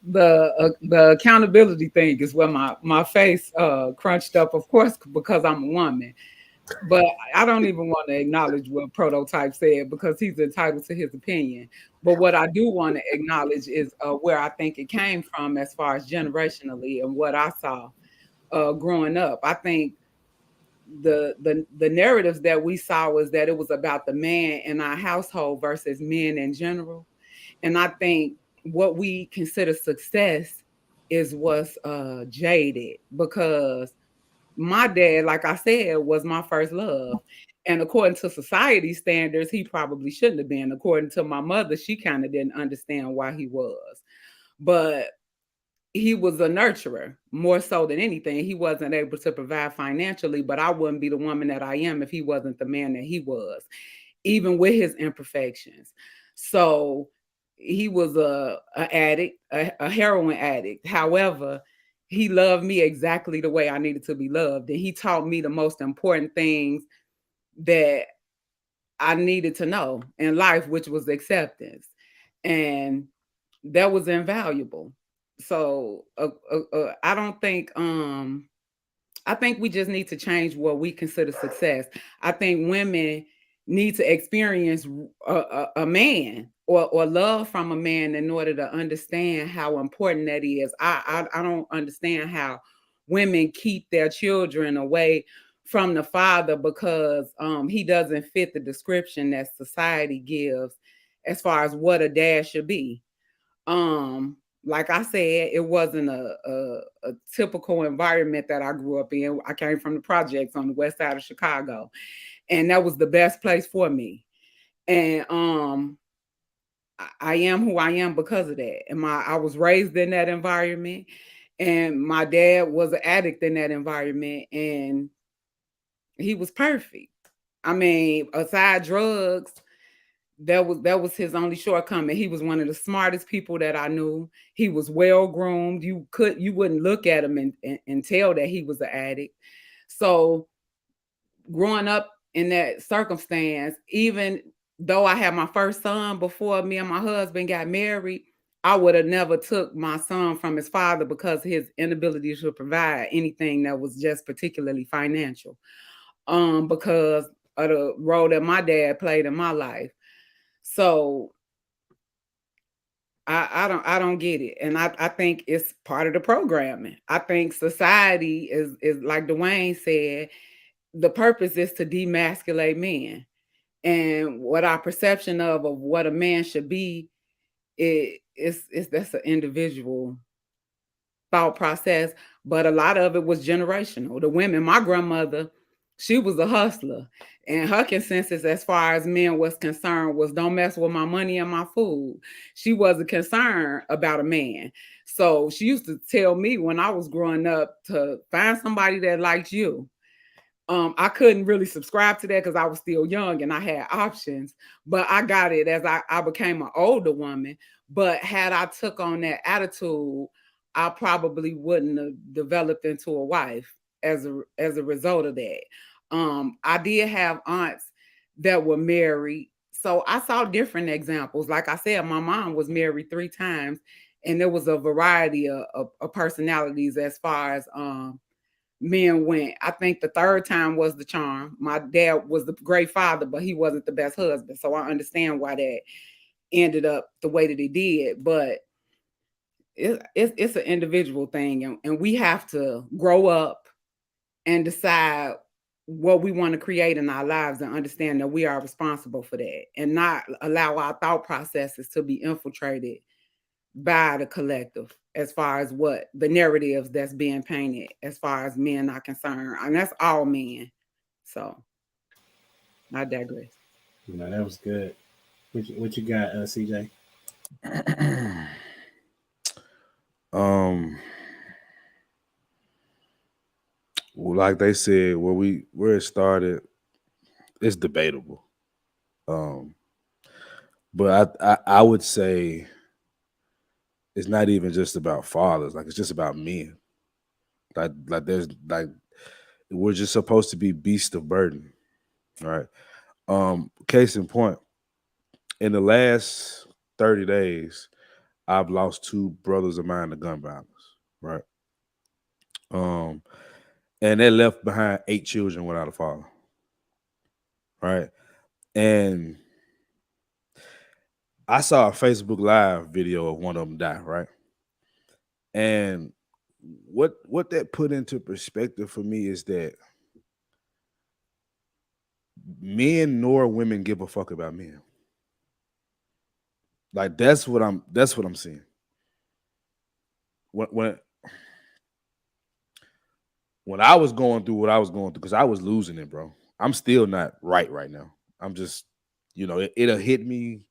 The accountability thing is where my face crunched up, of course, because I'm a woman. But I don't even want to acknowledge what Prototype said because he's entitled to his opinion. But what I do want to acknowledge is where I think it came from as far as generationally and what I saw growing up. I think the narratives that we saw was that it was about the man in our household versus men in general. And I think what we consider success is what's jaded, because my dad, like I said, was my first love. And according to society standards, he probably shouldn't have been. According to my mother, she kind of didn't understand why he was. But he was a nurturer more so than anything. He wasn't able to provide financially, but I wouldn't be the woman that I am if he wasn't the man that he was, even with his imperfections. So he was a addict, a heroin addict. However, he loved me exactly the way I needed to be loved. And he taught me the most important things that I needed to know in life, which was acceptance. And that was invaluable. So I don't think I think we just need to change what we consider success. I think women need to experience a man or love from a man in order to understand how important that is. I don't understand how women keep their children away from the father because he doesn't fit the description that society gives as far as what a dad should be. Like I said, it wasn't a typical environment that I grew up in. I came from the projects on the west side of Chicago, and that was the best place for me. And I am who I am because of that. And I was raised in that environment, and my dad was an addict in that environment, and he was perfect. I mean, aside drugs, that was his only shortcoming. He was one of the smartest people that I knew. He was well groomed. You wouldn't look at him and tell that he was an addict. So growing up in that circumstance, even though I had my first son before me and my husband got married, I would have never took my son from his father because his inability to provide anything that was just particularly financial. Because of the role that my dad played in my life. So I don't get it. And I think it's part of the programming. I think society is like Dwayne said, the purpose is to demasculate men. And what our perception of what a man should be, that's an individual thought process. But a lot of it was generational. The women, my grandmother She was a hustler, and her consensus as far as men was concerned was don't mess with my money and my food. She wasn't concerned about a man. So she used to tell me when I was growing up to find somebody that likes you. I couldn't really subscribe to that because I was still young and I had options, but I got it as I became an older woman. But had I took on that attitude, I probably wouldn't have developed into a wife as a result of that. I did have aunts that were married, so I saw different examples. Like I said, my mom was married 3 times, and there was a variety of personalities as far as men went. I think the 3rd time was the charm. My dad was the great father, but he wasn't the best husband. So I understand why that ended up the way that it did. But it's an individual thing, and we have to grow up and decide what we want to create in our lives and understand that we are responsible for that and not allow our thought processes to be infiltrated by the collective as far as what the narratives that's being painted as far as men are concerned. And that's all men. So I digress. No, that was good. What you got, CJ? Well, like they said, where it started, it's debatable. But I would say it's not even just about fathers. Like, it's just about men. Like there's like we're just supposed to be beasts of burden, right? Case in point, in the last 30 days, I've lost 2 brothers of mine to gun violence, right? And they left behind 8 children without a father, right? And I saw a Facebook Live video of one of them die, right? And what that put into perspective for me is that men nor women give a fuck about men. Like that's what I'm seeing. When I was going through what I was going through, because I was losing it, bro. I'm still not right now. I'm just, it'll hit me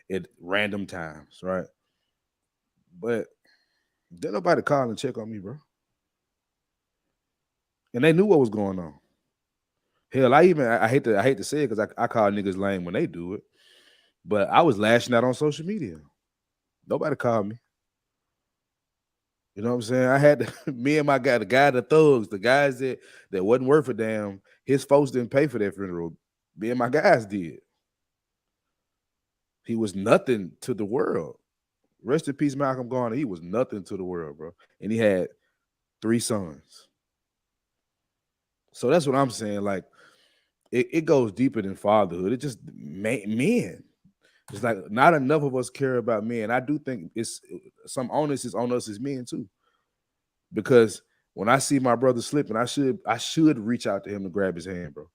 at random times, right? But didn't nobody call and check on me, bro. And they knew what was going on. Hell, I hate to say it because I call niggas lame when they do it, but I was lashing out on social media. Nobody called me. You know what I'm saying? I had me and my guy, the guy, the thugs, the guys that wasn't worth a damn. His folks didn't pay for that funeral. Me and my guys did. He was nothing to the world. Rest in peace, Malcolm Garner. He was nothing to the world, bro. And he had 3 sons. So that's what I'm saying. Like, it goes deeper than fatherhood. It just men. It's like not enough of us care about men. I do think it's some onus is on us as men too. Because when I see my brother slipping, I should reach out to him to grab his hand, bro.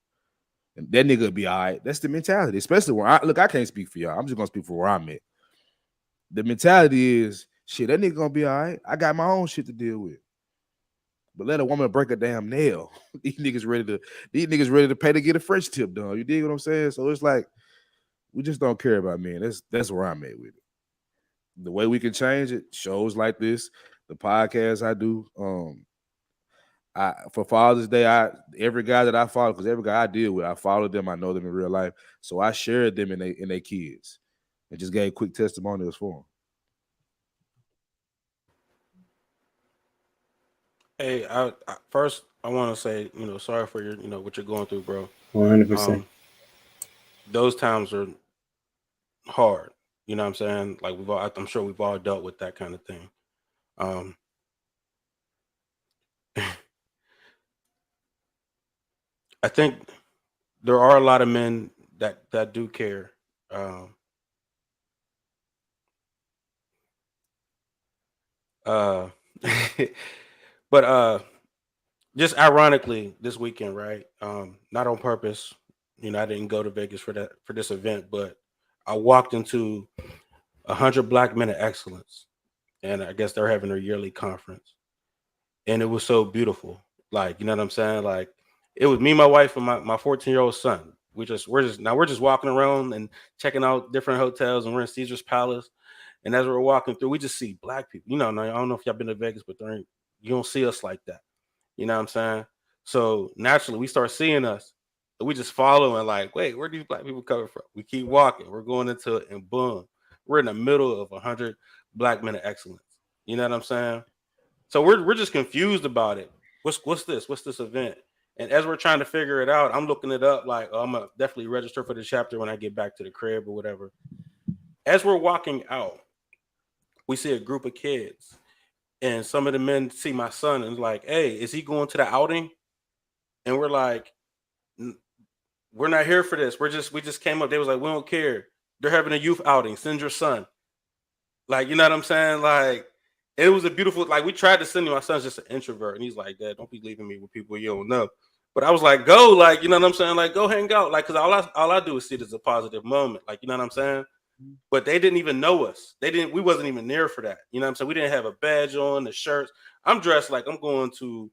And that nigga be all right. That's the mentality. Especially where I can't speak for y'all. I'm just gonna speak for where I'm at. The mentality is shit, that nigga gonna be all right. I got my own shit to deal with. But let a woman break a damn nail. These niggas ready to pay to get a French tip done. You dig what I'm saying? So it's like we just don't care about men. That's where I'm at with it. The way we can change it, shows like this, the podcast I do. For Father's Day, every guy that I follow, because every guy I deal with, I follow them, I know them in real life. So I shared them in their kids and just gave quick testimonials for them. Hey, first I want to say, sorry for your, what you're going through, bro. 100%. Those times are hard. You know what I'm saying? Like I'm sure we've all dealt with that kind of thing. I think there are a lot of men that do care. But just ironically, this weekend, right? Not on purpose, I didn't go to Vegas for this event, but I walked into 100 Black Men of Excellence, and I guess they're having their yearly conference, and it was so beautiful. Like, you know what I'm saying? Like, It was me, my wife, and my 14-year-old son. We're just walking around and checking out different hotels, and we're in Caesar's Palace. And as we're walking through, we just see black people. I don't know if y'all been to Vegas, but you don't see us like that. You know what I'm saying? So naturally, we start seeing us, and we just follow and like, wait, where do these black people coming from? We keep walking. We're going into it, and boom, we're in the middle of 100 black men of excellence. You know what I'm saying? So we're just confused about it. What's this? What's this event? And as we're trying to figure it out, I'm looking it up. Like, I'm gonna definitely register for the chapter when I get back to the crib or whatever. As we're walking out, we see a group of kids, and some of the men see my son and like, "Hey, is he going to the outing?" And we're like, "We're not here for this. We just came up." They was like, "We don't care. They're having a youth outing. Send your son." Like, you know what I'm saying? Like, it was a beautiful. Like, we tried to send him. My son's just an introvert, and he's like, "Dad, don't be leaving me with people you don't know." But I was like, "Go, like, you know what I'm saying? Like, go hang out, like, because all I do is see it as a positive moment, like, you know what I'm saying." But they didn't even know us. We wasn't even there for that. You know what I'm saying? We didn't have a badge on, the shirts. I'm dressed like I'm going to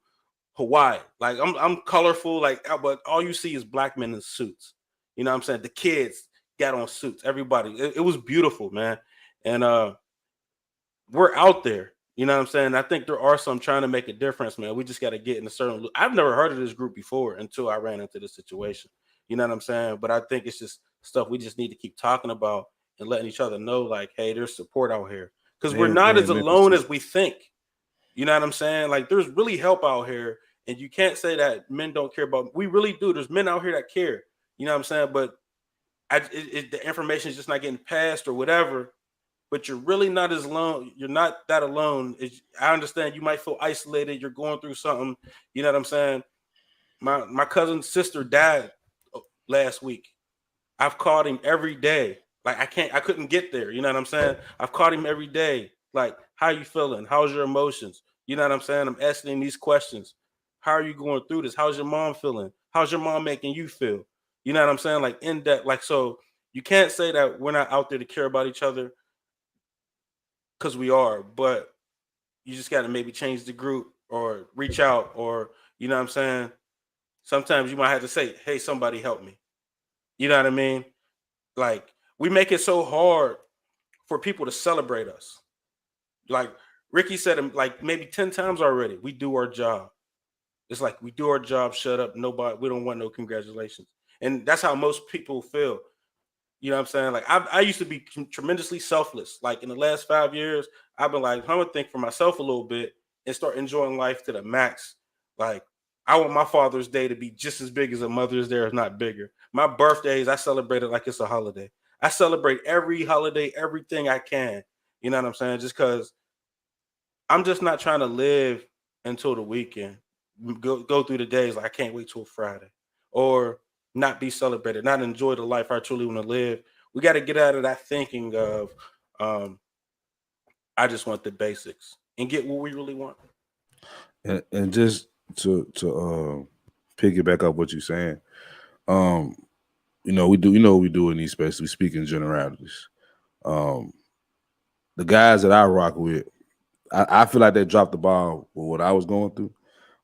Hawaii. Like I'm colorful, but all you see is black men in suits. You know what I'm saying? The kids got on suits, everybody. It was beautiful, man. And we're out there. You know what I'm saying? I think there are some trying to make a difference, man. We just got to get in a certain loop. I've never heard of this group before until I ran into this situation. You know what I'm saying? But I think it's just stuff we just need to keep talking about and letting each other know, like, hey, there's support out here. Because we're not as alone as we think. You know what I'm saying? Like, there's really help out here. And you can't say that men don't care about. We really do. There's men out here that care. You know what I'm saying? But the information is just not getting passed or whatever. But you're really not as alone. You're not that alone. I understand you might feel isolated. You're going through something. You know what I'm saying? My cousin's sister died last week. I've called him every day. Like, I couldn't get there. You know what I'm saying? I've called him every day. Like, how you feeling? How's your emotions? You know what I'm saying? I'm asking these questions. How are you going through this? How's your mom feeling? How's your mom making you feel? You know what I'm saying? Like, in depth. Like, so you can't say that we're not out there to care about each other, because we are, but you just got to maybe change the group or reach out, or, you know what I'm saying? Sometimes you might have to say, hey, somebody help me. You know what I mean? Like, we make it so hard for people to celebrate us. Like Ricky said, like maybe 10 times already, we do our job. It's like, we do our job, shut up, nobody, we don't want no congratulations. And that's how most people feel. You know what I'm saying? Like, I used to be tremendously selfless. Like, in the last 5 years, I've been like, I'm gonna think for myself a little bit and start enjoying life to the max. Like, I want my Father's Day to be just as big as a Mother's Day, if not bigger. My birthdays, I celebrate it like it's a holiday. I celebrate every holiday, everything I can. You know what I'm saying? Just because I'm just not trying to live until the weekend. Go through the days like I can't wait till Friday, or not be celebrated, not enjoy the life I truly want to live. We got to get out of that thinking of I just want the basics and get what we really want. And just to piggyback up what you're saying, we do in these spaces. We speak in generalities. The guys that I rock with, I feel like they dropped the ball with what I was going through.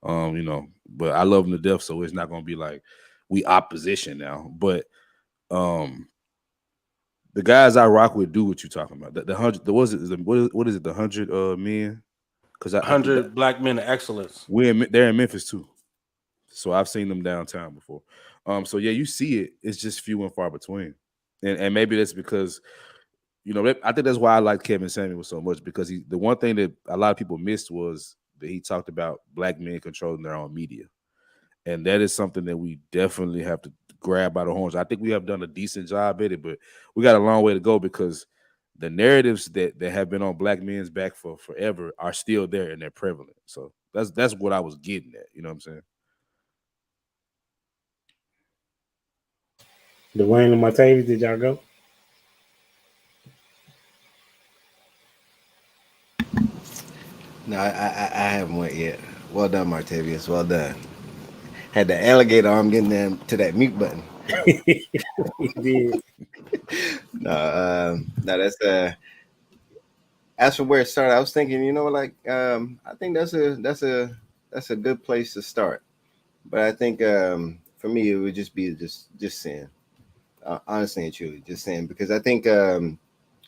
But I love them to death, so it's not gonna be like we opposition now. But the guys I rock with do what you're talking about. The 100, what is it? The 100 men, because 100 black men of excellence. They're in Memphis too, so I've seen them downtown before. So yeah, you see it. It's just few and far between, and maybe that's because, I think that's why I like Kevin Samuel so much, because the one thing that a lot of people missed was that he talked about black men controlling their own media. And that is something that we definitely have to grab by the horns. I think we have done a decent job at it, but we got a long way to go, because the narratives that have been on black men's back for forever are still there, and they're prevalent. So that's what I was getting at. You know what I'm saying? Dwayne and Martavis, did y'all go? No, I haven't went yet. Well done, Martavius. Well done. Had the alligator arm getting them to that mute button. He did. No, that's as for where it started, I was thinking, I think that's a good place to start. But I think for me, it would just be just sin. Honestly and truly, just sin. Because I think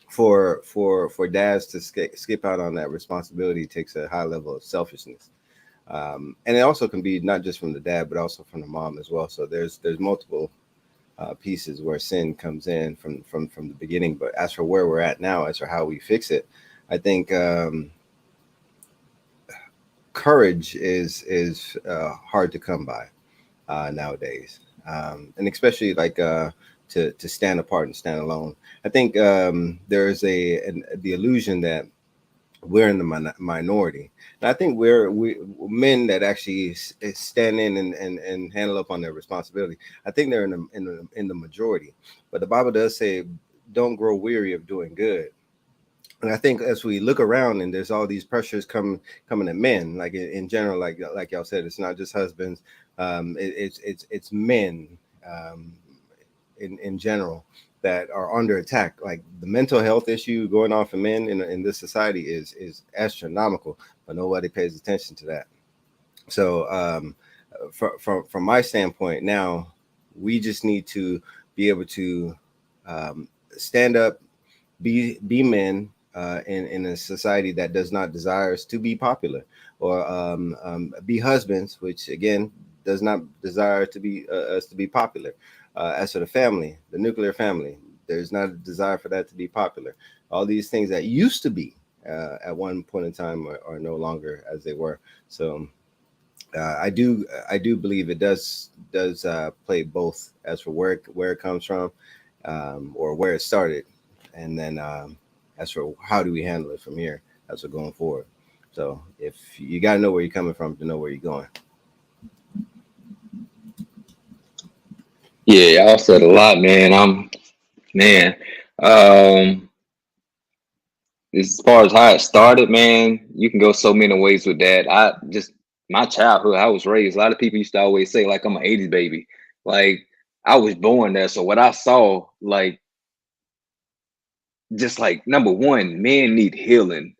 for dads to skip out on that responsibility takes a high level of selfishness. And it also can be not just from the dad, but also from the mom as well. So there's multiple pieces where sin comes in from the beginning. But as for where we're at now, as for how we fix it, I think courage is hard to come by nowadays, and especially like to stand apart and stand alone. I think there's the illusion that we're in the minority. And I think we men that actually stand in and handle up on their responsibility. I think they're in the majority. But the Bible does say, "Don't grow weary of doing good." And I think as we look around and there's all these pressures coming at men, like in general, like y'all said, it's not just husbands, it's men in general that are under attack. Like the mental health issue going on for men in this society is astronomical, but nobody pays attention to that. So from my standpoint, now we just need to be able to stand up, be men in a society that does not desires to be popular, or be husbands, which again does not desire to be us to be popular. As for the family, the nuclear family, there's not a desire for that to be popular. All these things that used to be at one point in time are no longer as they were. So I do believe it does play both as for where it comes from, or where it started, and then as for how do we handle it from here as we're going forward. So if you got to know where you're coming from to know where you're going. Yeah, y'all said a lot, man. Man. As far as how it started, man, you can go so many ways with that. My childhood, I was raised. A lot of people used to always say, like, I'm an 80s baby. Like, I was born there. So what I saw, like, just like number one, men need healing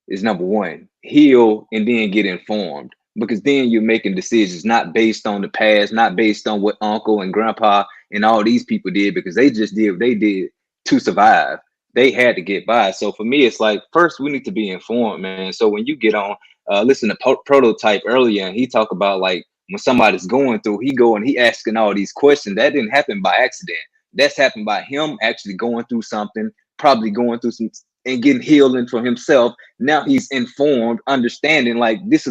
is number one. Heal and then get informed, because then you're making decisions not based on the past, not based on what uncle and grandpa and all these people did, because they just did what they did to survive. They had to get by. So for me, it's like, first we need to be informed, man. So when you get on, listen to Prototype earlier, and he talk about like when somebody's going through, he asking all these questions. That didn't happen by accident. That's happened by him actually going through something, probably going through some and getting healing for himself. Now he's informed, understanding like this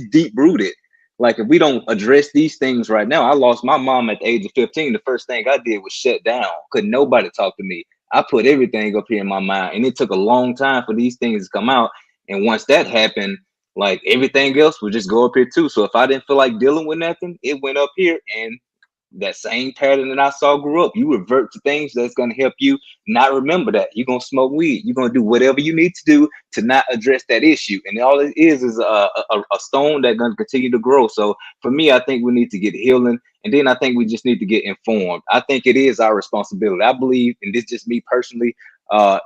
deep rooted. Like if we don't address these things right now, I lost my mom at the age of 15. The first thing I did was shut down. Couldn't nobody talk to me. I put everything up here in my mind, and it took a long time for these things to come out. And once that happened, like everything else would just go up here too. So if I didn't feel like dealing with nothing, it went up here, and that same pattern that I saw grew up. You revert to things that's going to help you not remember that. You're going to smoke weed. You're going to do whatever you need to do to not address that issue. And all it is a stone that's going to continue to grow. So for me, I think we need to get healing. And then I think we just need to get informed. I think it is our responsibility. I believe, and this is just me personally,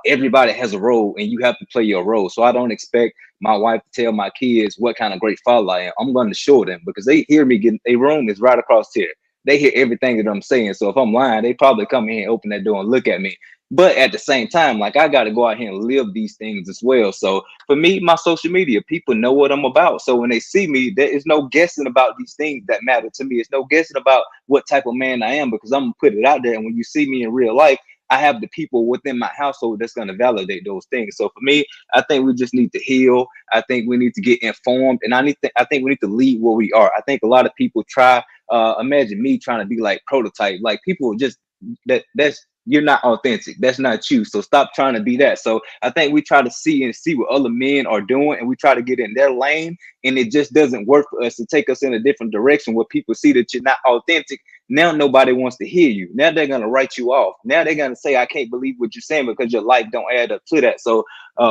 everybody has a role and you have to play your role. So I don't expect my wife to tell my kids what kind of great father I am. I'm going to show them, because they hear me getting, their room is right across here. They hear everything that I'm saying. So if I'm lying, they probably come in and open that door and look at me. But at the same time, like I got to go out here and live these things as well. So for me, my social media, people know what I'm about. So when they see me, there is no guessing about these things that matter to me. It's no guessing about what type of man I am, because I'm going to put it out there. And when you see me in real life, I have the people within my household that's going to validate those things. So for me, I think we just need to heal. I think we need to get informed, and I think we need to lead where we are. I think a lot of people try. Imagine me trying to be like Prototype. Like people just that's you're not authentic. That's not you. So stop trying to be that. So I think we try to see what other men are doing, and we try to get in their lane, and it just doesn't work for us to take us in a different direction where people see that you're not authentic. Now nobody wants to hear you. Now they're gonna write you off. Now they're gonna say, I can't believe what you're saying, because your life don't add up to that. So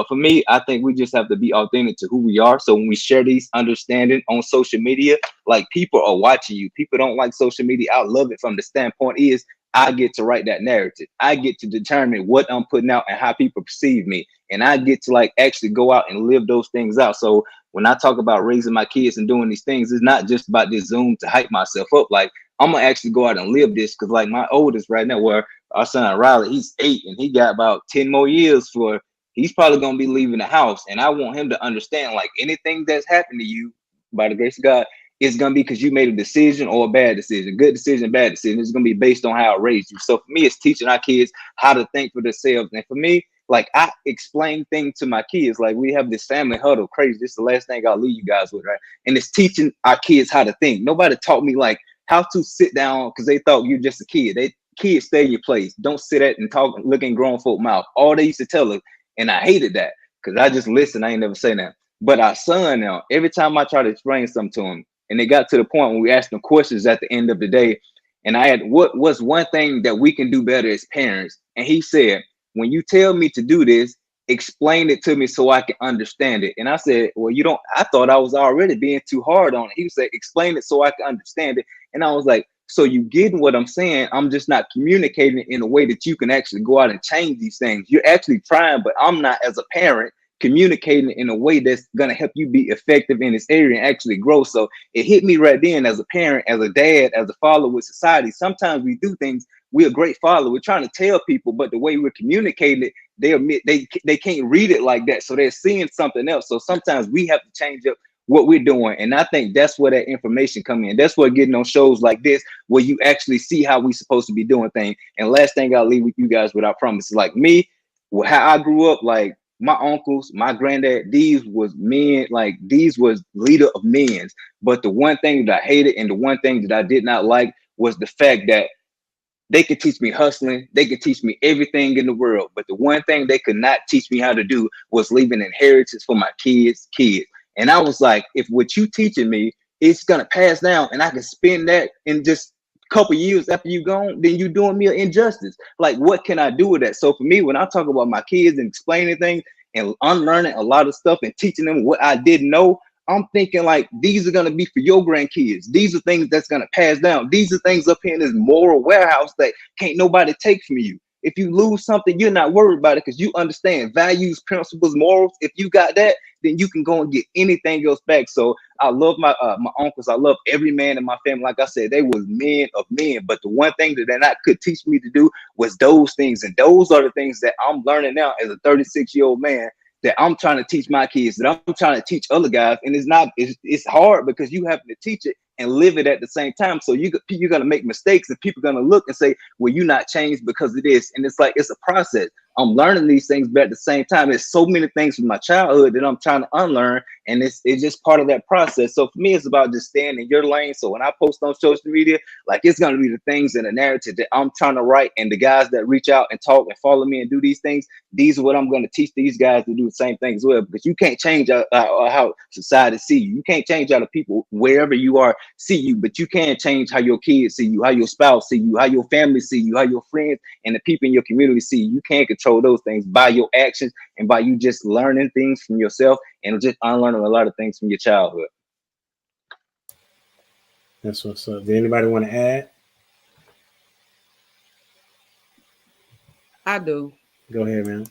for me, I think we just have to be authentic to who we are. So when we share these understanding on social media, like people are watching you. People don't like social media. I love it from the standpoint is I get to write that narrative. I get to determine what I'm putting out and how people perceive me. And I get to like actually go out and live those things out. So when I talk about raising my kids and doing these things, it's not just about this Zoom to hype myself up. Like, I'm gonna actually go out and live this, because like my oldest right now, where our son Riley, he's 8 and he got about 10 more years for, he's probably gonna be leaving the house. And I want him to understand, like, anything that's happened to you by the grace of God, it's gonna be because you made a decision or a bad decision, good decision, bad decision. It's gonna be based on how I raised you. So for me, it's teaching our kids how to think for themselves. And for me, like, I explain things to my kids. Like, we have this family huddle, crazy. This is the last thing I'll leave you guys with, right? And it's teaching our kids how to think. Nobody taught me like how to sit down, because they thought you're just a kid. Kids, stay in your place. Don't sit at and talk, look in grown folk mouth. All they used to tell us, and I hated that, because I just listen. I ain't never say that. But our son now, every time I try to explain something to him, and it got to the point when we asked him questions at the end of the day, and I had, what's one thing that we can do better as parents? And he said, when you tell me to do this, explain it to me so I can understand it. And I said, well, you don't, I thought I was already being too hard on it. He said, explain it so I can understand it. And I was like, so you getting what I'm saying? I'm just not communicating it in a way that you can actually go out and change these things. You're actually trying, but I'm not, as a parent, communicating in a way that's going to help you be effective in this area and actually grow. So it hit me right then, as a parent, as a dad, as a follower with society. Sometimes we do things, we're a great follower, we're trying to tell people, but the way we're communicating it, they admit they can't read it like that. So they're seeing something else. So sometimes we have to change up what we're doing. And I think that's where that information come in. That's where getting on shows like this, where you actually see how we supposed to be doing things. And last thing I'll leave with you guys with, I promise, like me, how I grew up, like my uncles, my granddad, these was men, like these was leader of men. But the one thing that I hated and the one thing that I did not like was the fact that they could teach me hustling. They could teach me everything in the world. But the one thing they could not teach me how to do was leave an inheritance for my kids' kids. And I was like, if what you teaching me, it's going to pass down and I can spend that in just a couple years after you gone, then you're doing me an injustice. Like, what can I do with that? So for me, when I talk about my kids and explaining things and unlearning a lot of stuff and teaching them what I didn't know, I'm thinking like, these are going to be for your grandkids. These are things that's going to pass down. These are things up here in this moral warehouse that can't nobody take from you. If you lose something, you're not worried about it because you understand values, principles, morals. If you got that, then you can go and get anything else back. So I love my uncles. I love every man in my family. Like I said, they was men of men. But the one thing that they not could teach me to do was those things. And those are the things that I'm learning now as a 36-year-old man, that I'm trying to teach my kids, that I'm trying to teach other guys. And it's hard because you have to teach it and live it at the same time. So you're going to make mistakes and people are going to look and say, well, you're not changed because of this. And it's like, it's a process. I'm learning these things, but at the same time, there's so many things from my childhood that I'm trying to unlearn. And it's just part of that process. So for me, it's about just staying in your lane. So when I post on social media, like, it's going to be the things in the narrative that I'm trying to write. And the guys that reach out and talk and follow me and do these things, these are what I'm going to teach these guys to do the same thing as well. Because you can't change how society see you. You can't change how the people wherever you are see you, but you can change how your kids see you, how your spouse see you, how your family see you, how your friends and the people in your community see you. You can't control those things by your actions and by you just learning things from yourself and just unlearning a lot of things from your childhood. That's what's up. Did anybody want to add? I do. Go ahead, man.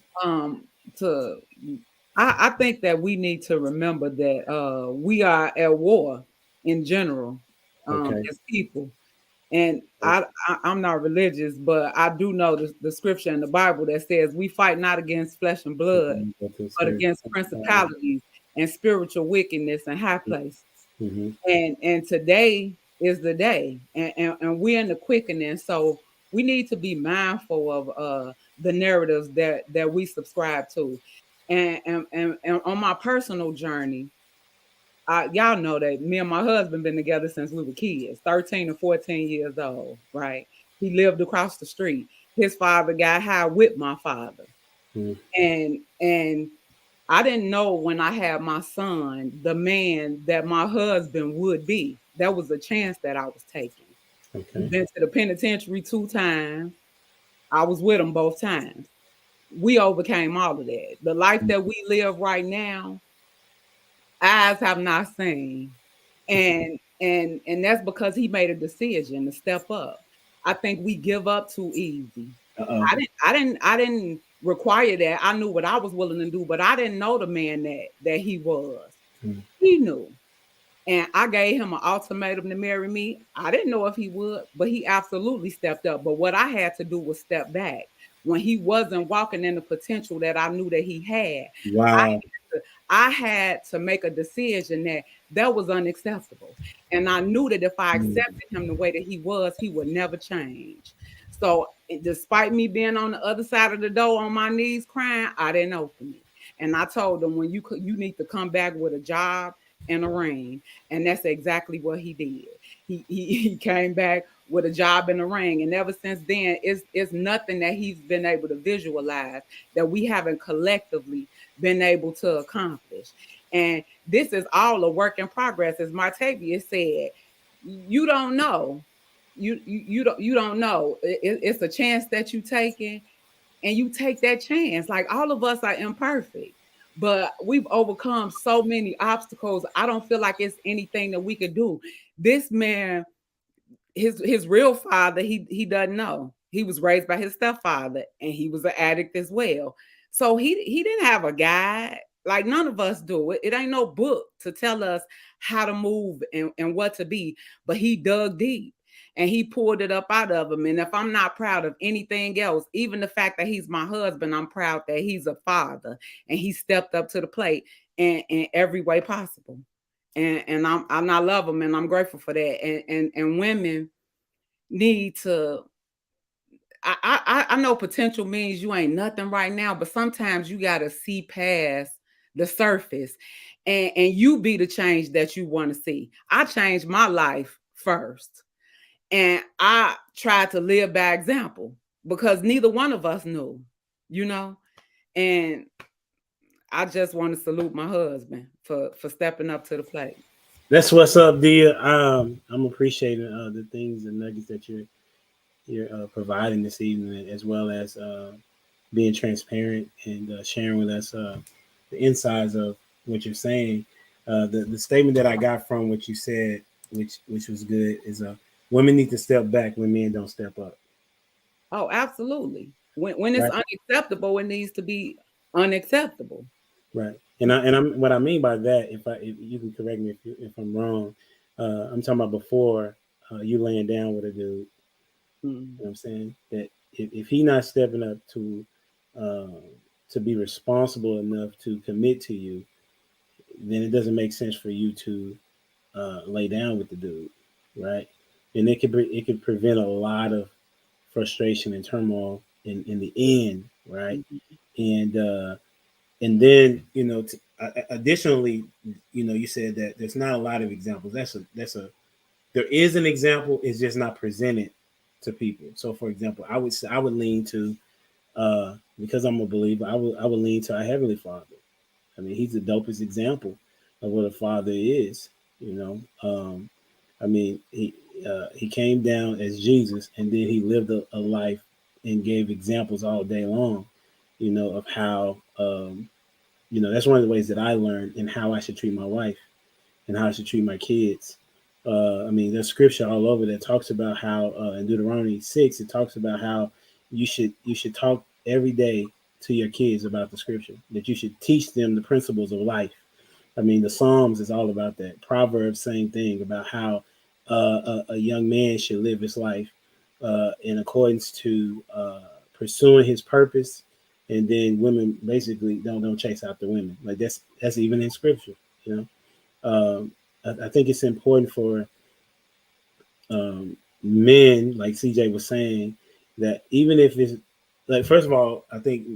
I think that we need to remember that we are at war in general as people. And I'm not religious, but I do know the scripture in the Bible that says we fight not against flesh and blood, but against principalities and spiritual wickedness in high places. Mm-hmm. And today is the day, and we're in the quickening. So we need to be mindful of the narratives that we subscribe to. And on my personal journey, y'all know that me and my husband been together since we were kids, 13 and 14 years old, right? He lived across the street. His father got high with my father. And I didn't know when I had my son, the man that my husband would be. That was a chance that I was taking. We've been to the penitentiary 2 times. I was with him both times. We overcame all of that. The life that we live right now, eyes have not seen, and that's because he made a decision to step up. I think we give up too easy. I didn't require that. I knew what I was willing to do, but I didn't know the man that he was. Mm. He knew. And I gave him an ultimatum to marry me. I didn't know if he would, but he absolutely stepped up. But what I had to do was step back when he wasn't walking in the potential that I knew that he had. Wow. I had to make a decision that was unacceptable. And I knew that if I Mm. accepted him the way that he was, he would never change. So despite me being on the other side of the door on my knees crying, I didn't open it. And I told him, when you need to come back with a job and a ring. And that's exactly what he did. He came back with a job and a ring. And ever since then, it's nothing that he's been able to visualize that we haven't collectively been able to accomplish. And this is all a work in progress. As Martavia said, you don't know. You don't know. It's a chance that you taking, and you take that chance. Like, all of us are imperfect, but we've overcome so many obstacles. I don't feel like it's anything that we could do. This man, his real father, he doesn't know. He was raised by his stepfather, and he was an addict as well. So he didn't have a guide. Like, none of us do. It ain't no book to tell us how to move and what to be. But he dug deep and he pulled it up out of him. And if I'm not proud of anything else, even the fact that he's my husband, I'm proud that he's a father and he stepped up to the plate in every way possible. And I love him, and I'm grateful for that. And women need to. I know potential means you ain't nothing right now, but sometimes you gotta see past the surface, and you be the change that you want to see. I changed my life first, and I tried to live by example because neither one of us knew, you know. And I just want to salute my husband for stepping up to the plate. That's what's up, Dia. I'm appreciating the things and nuggets that you're providing this evening, as well as being transparent and sharing with us the insides of what you're saying. The statement that I got from what you said, which was good, is women need to step back when men don't step up. Oh, absolutely. When it's Right. unacceptable, it needs to be unacceptable. Right. And what I mean by that, if you can correct me if I'm wrong, I'm talking about before you laying down with a dude. You know what I'm saying? That if he not stepping up uh, to be responsible enough to commit to you, then it doesn't make sense for you to lay down with the dude, right? And it could prevent a lot of frustration and turmoil in the end, right? And and then additionally, you said that there's not a lot of examples. There is an example, it's just not presented to people. So, for example, I would lean to because I'm a believer, I would lean to our Heavenly Father. I mean, he's the dopest example of what a father is. You know, I mean, he came down as Jesus, and then he lived a life and gave examples all day long. Of how that's one of the ways that I learned and how I should treat my wife and how I should treat my kids. I mean, there's scripture all over that talks about how in Deuteronomy 6, it talks about how you should talk every day to your kids about the scripture, that you should teach them the principles of life. I mean, the Psalms is all about that. Proverbs, same thing, about how a young man should live his life in accordance to pursuing his purpose. And then women basically don't chase after women. Like that's even in scripture, you know. I think it's important for men, like CJ was saying, that even if it's like, first of all, I think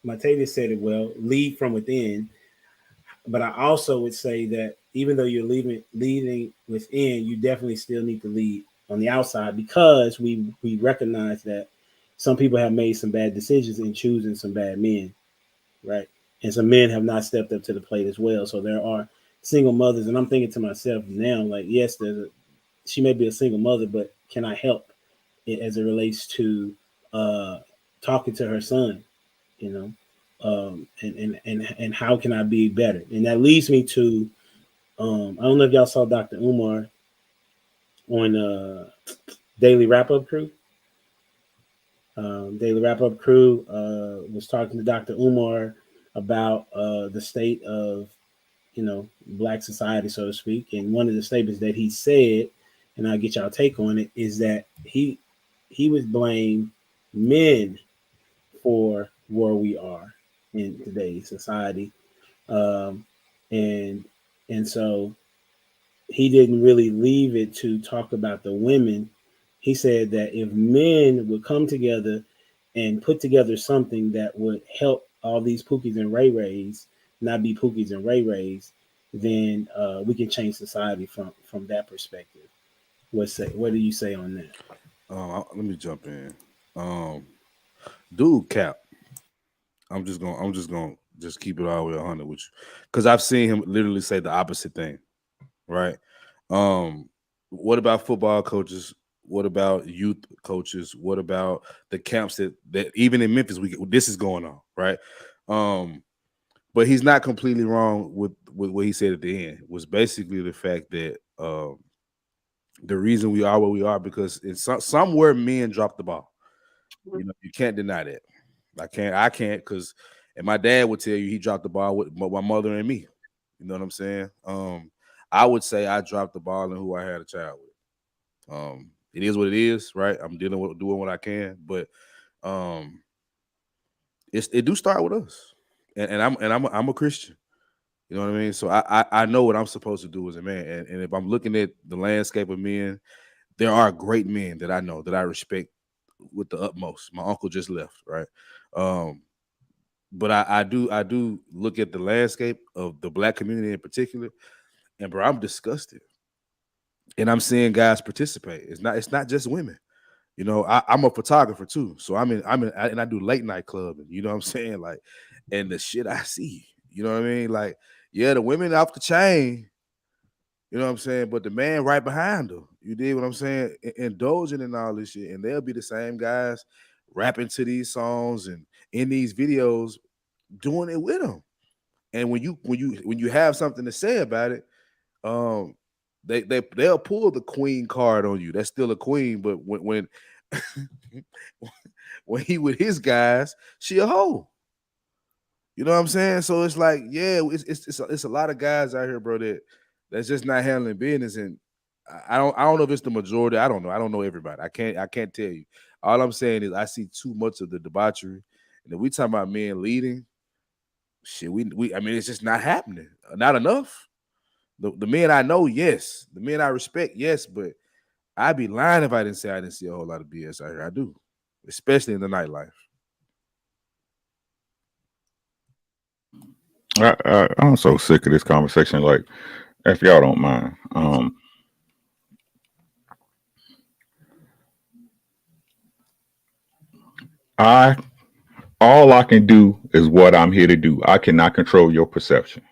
Matavia said it well, lead from within. But I also would say that even though you're leading within, you definitely still need to lead on the outside, because we recognize that some people have made some bad decisions in choosing some bad men, right? And some men have not stepped up to the plate as well. So there are single mothers, and I'm thinking to myself now, like, yes, she may be a single mother, but can I help it as it relates to talking to her son, you know? And how can I be better? And that leads me to I don't know if y'all saw Dr. Umar on Daily Wrap Up Crew. Daily Wrap Up Crew was talking to Dr. Umar about the state of black society, so to speak. And one of the statements that he said, and I'll get y'all take on it, is that he would blame men for where we are in today's society. Um, and and so he didn't really leave it to talk about the women. He said that if men would come together and put together something that would help all these Pookies and Ray Rays not be Pookies and Ray Rays, then we can change society from that perspective. What do you say on that? Let me jump in. Dude, Cap. I'm just gonna keep it all the way 100 with you, because I've seen him literally say the opposite thing, right? What about football coaches? What about youth coaches? What about the camps that even in Memphis this is going on, right? But he's not completely wrong with what he said at the end. Was basically the fact that the reason we are where we are because it's somewhere men dropped the ball. You can't deny that. I can't because, and my dad would tell you he dropped the ball with my mother and me. You know what I'm saying? I would say I dropped the ball in who I had a child with. It is what it is, right? I'm doing what I can, but it do start with us, and I'm a Christian. You know what I mean? So I know what I'm supposed to do as a man, and if I'm looking at the landscape of men, there are great men that I know that I respect with the utmost. My uncle just left, right? But I do look at the landscape of the black community in particular, and bro, I'm disgusted. And I'm seeing guys participate. It's not just women. I'm a photographer too, so and I do late night clubbing. You know what I'm saying? Like, and the shit I see. You know what I mean? Like, yeah, the women off the chain. You know what I'm saying? But the man right behind them. You did what I'm saying? Indulging in all this shit, and they'll be the same guys rapping to these songs and in these videos, doing it with them. And when you have something to say about it, they'll pull the queen card on you. That's still a queen, but when when he with his guys, she a hoe. You know what I'm saying? So it's like, yeah, it's a lot of guys out here, bro, that's just not handling business. And I don't know if it's the majority. I don't know. I don't know everybody. I can't tell you. All I'm saying is I see too much of the debauchery. And if we talking about men leading, shit, I mean, it's just not happening. Not enough. The men I know, yes. The men I respect, yes. But I'd be lying if I didn't say I didn't see a whole lot of BS out here. I do, especially in the nightlife. I'm so sick of this conversation. Like, if y'all don't mind, all I can do is what I'm here to do. I cannot control your perception.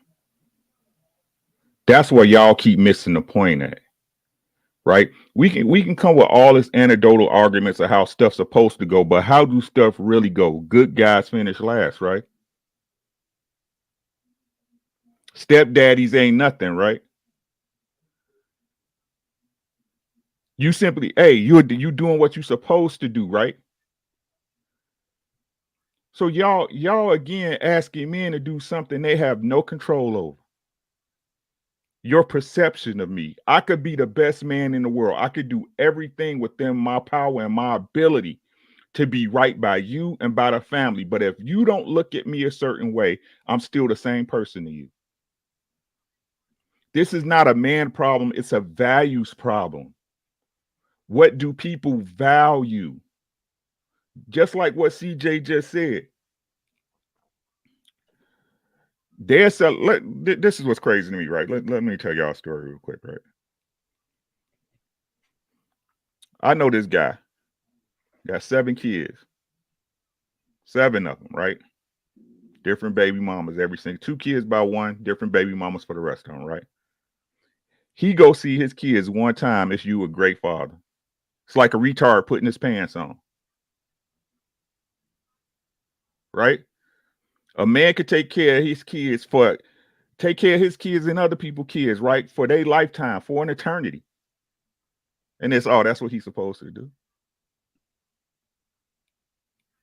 That's where y'all keep missing the point at, right? We can come with all this anecdotal arguments of how stuff's supposed to go, but how do stuff really go? Good guys finish last, right? Stepdaddies ain't nothing, right? You simply, hey, you doing what you supposed to do, right? So y'all again asking men to do something they have no control over. Your perception of me. I could be the best man in the world. I could do everything within my power and my ability to be right by you and by the family. But if you don't look at me a certain way, I'm still the same person to you. This is not a man problem. It's a values problem. What do people value? Just like what CJ just said. This is what's crazy to me, right? Let me tell y'all a story real quick, right? I know this guy. Got 7 kids. 7 of them, right? Different baby mamas, every single 2 kids by one, different baby mamas for the rest of them, right? He go see his kids one time. It's you a great father. It's like a retard putting his pants on. Right? A man could take care of his kids and other people's kids, right? For their lifetime, for an eternity. And that's what he's supposed to do.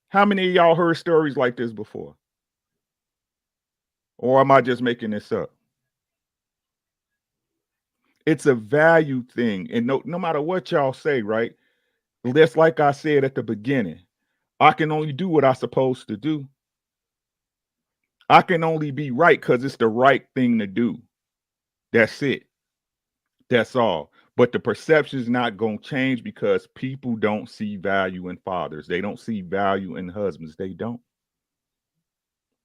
How many of y'all heard stories like this before? Or am I just making this up? It's a value thing. And no matter what y'all say, right? That's like I said at the beginning. I can only do what I'm supposed to do. I can only be right because it's the right thing to do. That's it. That's all. But the perception is not going to change because people don't see value in fathers. They don't see value in husbands. They don't.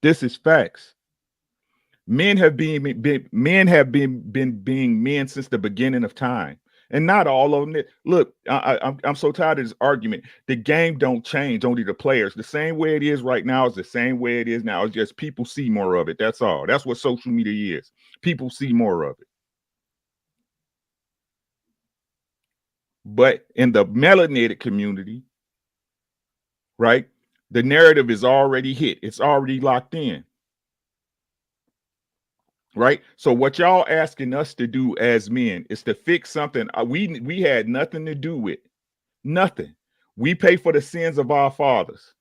This is facts. Men have been being men since the beginning of time, and not all of them. Look, I'm so tired of this argument. The game don't change, only the players. The same way it is right now is the same way it is now. It's just people see more of it. That's all. That's what social media is. People see more of it. But in the melanated community, right, the narrative is already hit. It's already locked in. Right. So what y'all asking us to do as men is to fix something we had nothing to do with. Nothing. We pay for the sins of our fathers.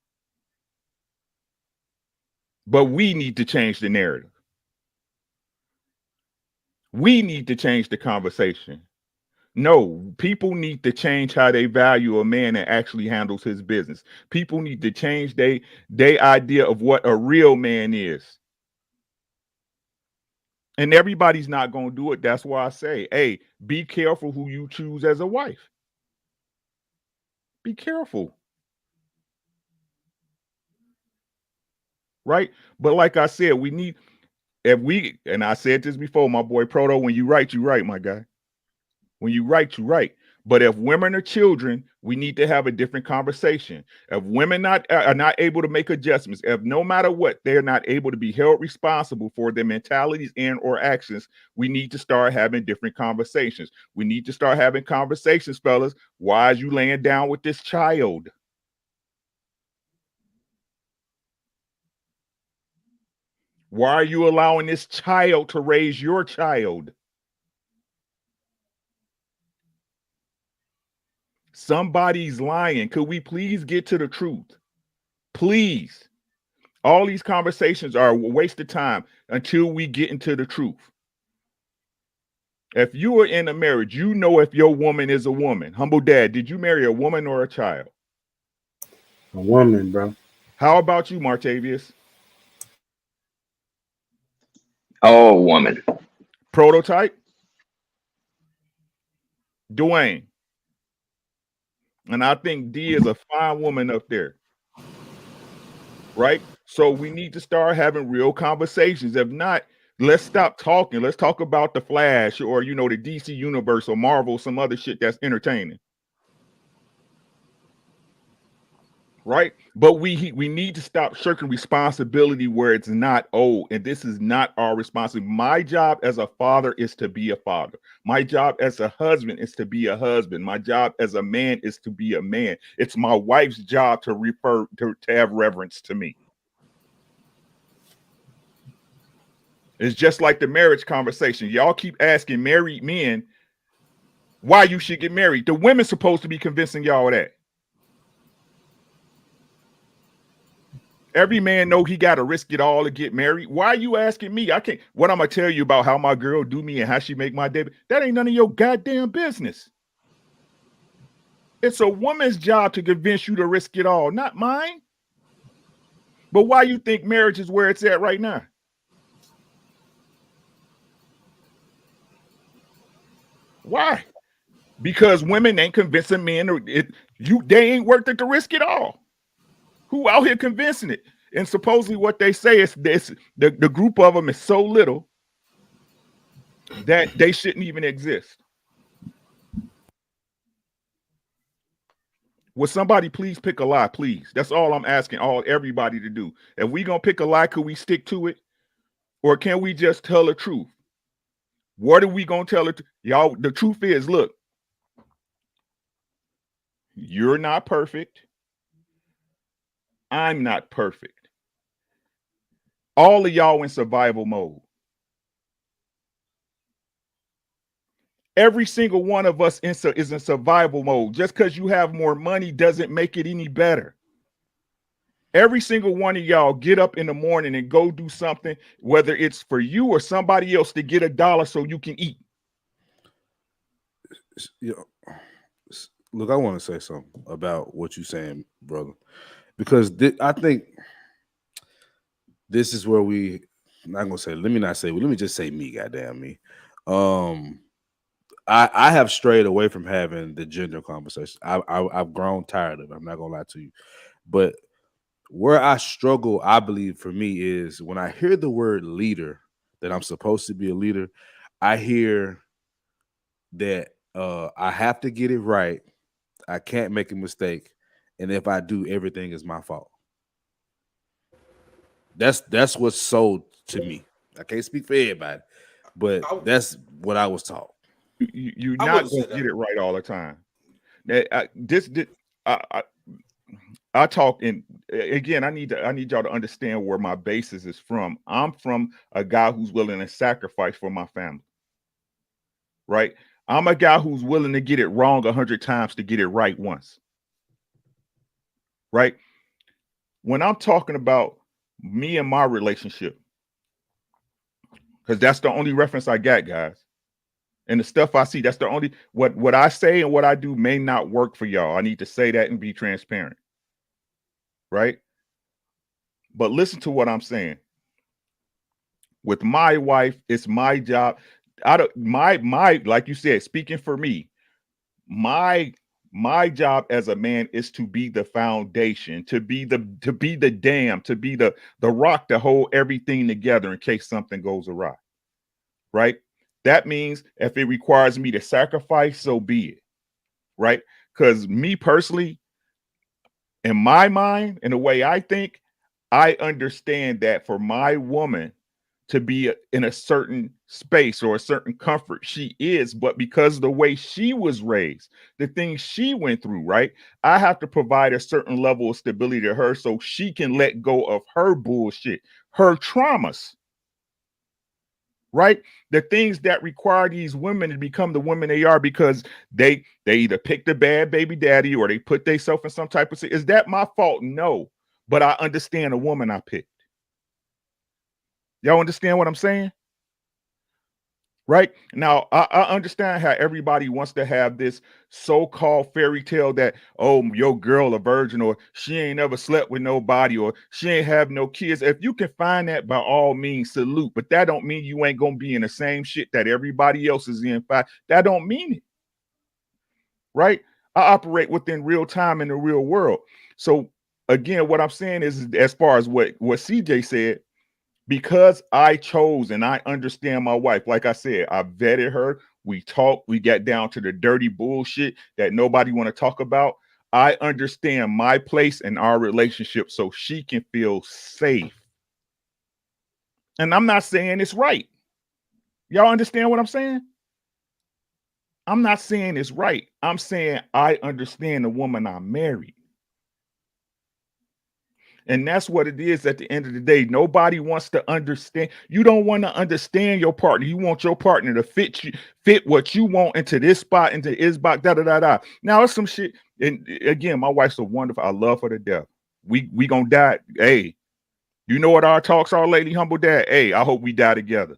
But we need to change the narrative. We need to change the conversation. No, people need to change how they value a man that actually handles his business. People need to change their idea of what a real man is. And everybody's not going to do it. That's why I say, hey, be careful who you choose as a wife. Be careful. Right? But like I said, we need, and I said this before, my boy Proto, when you write, my guy. When you write, you write. But if women are children, we need to have a different conversation. If women are not able to make adjustments, if no matter what, they're not able to be held responsible for their mentalities and or actions, we need to start having different conversations. We need to start having conversations, fellas. Why is you laying down with this child? Why are you allowing this child to raise your child? Somebody's lying. Could we please get to the truth? Please. All these conversations are a waste of time until we get into the truth. If you are in a marriage, you know if your woman is a woman. Humble Dad, did you marry a woman or a child? A woman, bro. How about you, Martavius? Oh, woman. Prototype? Dwayne. And I think D is a fine woman up there. Right? So we need to start having real conversations. If not, let's stop talking. Let's talk about the Flash or, the DC Universe or Marvel, some other shit that's entertaining. Right? But we need to stop shirking responsibility where it's not, and this is not our responsibility. My job as a father is to be a father. My job as a husband is to be a husband. My job as a man is to be a man. It's my wife's job to have reverence to me. It's just like the marriage conversation. Y'all keep asking married men why you should get married. The women's supposed to be convincing y'all of that. Every man know he got to risk it all to get married. Why are you asking me? I can't. What I'm going to tell you about how my girl do me and how she make my day, that ain't none of your goddamn business. It's a woman's job to convince you to risk it all, not mine. But why you think marriage is where it's at right now? Why? Because women ain't convincing men. They ain't worth it to risk it all. Who out here convincing it? And supposedly what they say is this: the group of them is so little that they shouldn't even exist. Will somebody please pick a lie, please? That's all I'm asking everybody to do. If we gonna pick a lie, could we stick to it? Or can we just tell the truth? What are we gonna tell it? Y'all, the truth is, look, you're not perfect. I'm not perfect. All of y'all in survival mode. Every single one of us is in survival mode. Just because you have more money doesn't make it any better. Every single one of y'all get up in the morning and go do something, whether it's for you or somebody else, to get $1 so you can eat. you know, look, I want to say something about what you're saying, brother, because I think this is where we. I'm not gonna say. Let me not say. Let me just say me. Goddamn me. I have strayed away from having the gender conversation. I've grown tired of it. I'm not gonna lie to you, but where I struggle, I believe for me is when I hear the word leader, that I'm supposed to be a leader. I hear that I have to get it right. I can't make a mistake, and if I do, everything is my fault. That's what's sold to me. I can't speak for everybody, but that's what I was taught. You're I not wouldn't going say to get that. it right all the time. I talk in again. I need y'all to understand where my basis is from. I'm from a guy who's willing to sacrifice for my family. Right? I'm a guy who's willing to get it wrong 100 times to get it right once. Right? When I'm talking about me and my relationship, because that's the only reference I got, guys. And the stuff I see, that's the only what I say and what I do may not work for y'all. I need to say that and be transparent. Right? But listen to what I'm saying. With my wife, it's my job. My like you said, speaking for me, my job as a man is to be the foundation, to be the dam, to be the rock to hold everything together in case something goes awry. Right? That means if it requires me to sacrifice, so be it. Right? Because me personally, in my mind, in the way I think, I understand that for my woman to be in a certain space or a certain comfort, she is, but because of the way she was raised, the things she went through, right? I have to provide a certain level of stability to her so she can let go of her bullshit, her traumas, right? The things that require these women to become the women they are because they either picked a bad baby daddy or they put themselves in some type of. Is that my fault? No, but I understand a woman I picked. Y'all understand what I'm saying? Right now, I understand how everybody wants to have this so-called fairy tale that, oh, your girl a virgin, or she ain't never slept with nobody, or she ain't have no kids. If you can find that, by all means, salute. But that don't mean you ain't gonna be in the same shit that everybody else is in. That don't mean it. Right? I operate within real time in the real world. So again, what I'm saying is, as far as what CJ said, because I chose and I understand my wife, like I said, I vetted her. We talked, we got down to the dirty bullshit that nobody want to talk about. I understand my place in our relationship so she can feel safe. And I'm not saying it's right. Y'all understand what I'm saying? I'm not saying it's right. I'm saying I understand the woman I married. And that's what it is at the end of the day. Nobody wants to understand. You don't want to understand your partner. You want your partner to fit what you want into this spot, into his spot, da. Now it's some shit. And again, my wife's so wonderful. I love her to death. We gonna die. Hey, you know what our talks are, Lady Humble Dad? Hey, I hope we die together.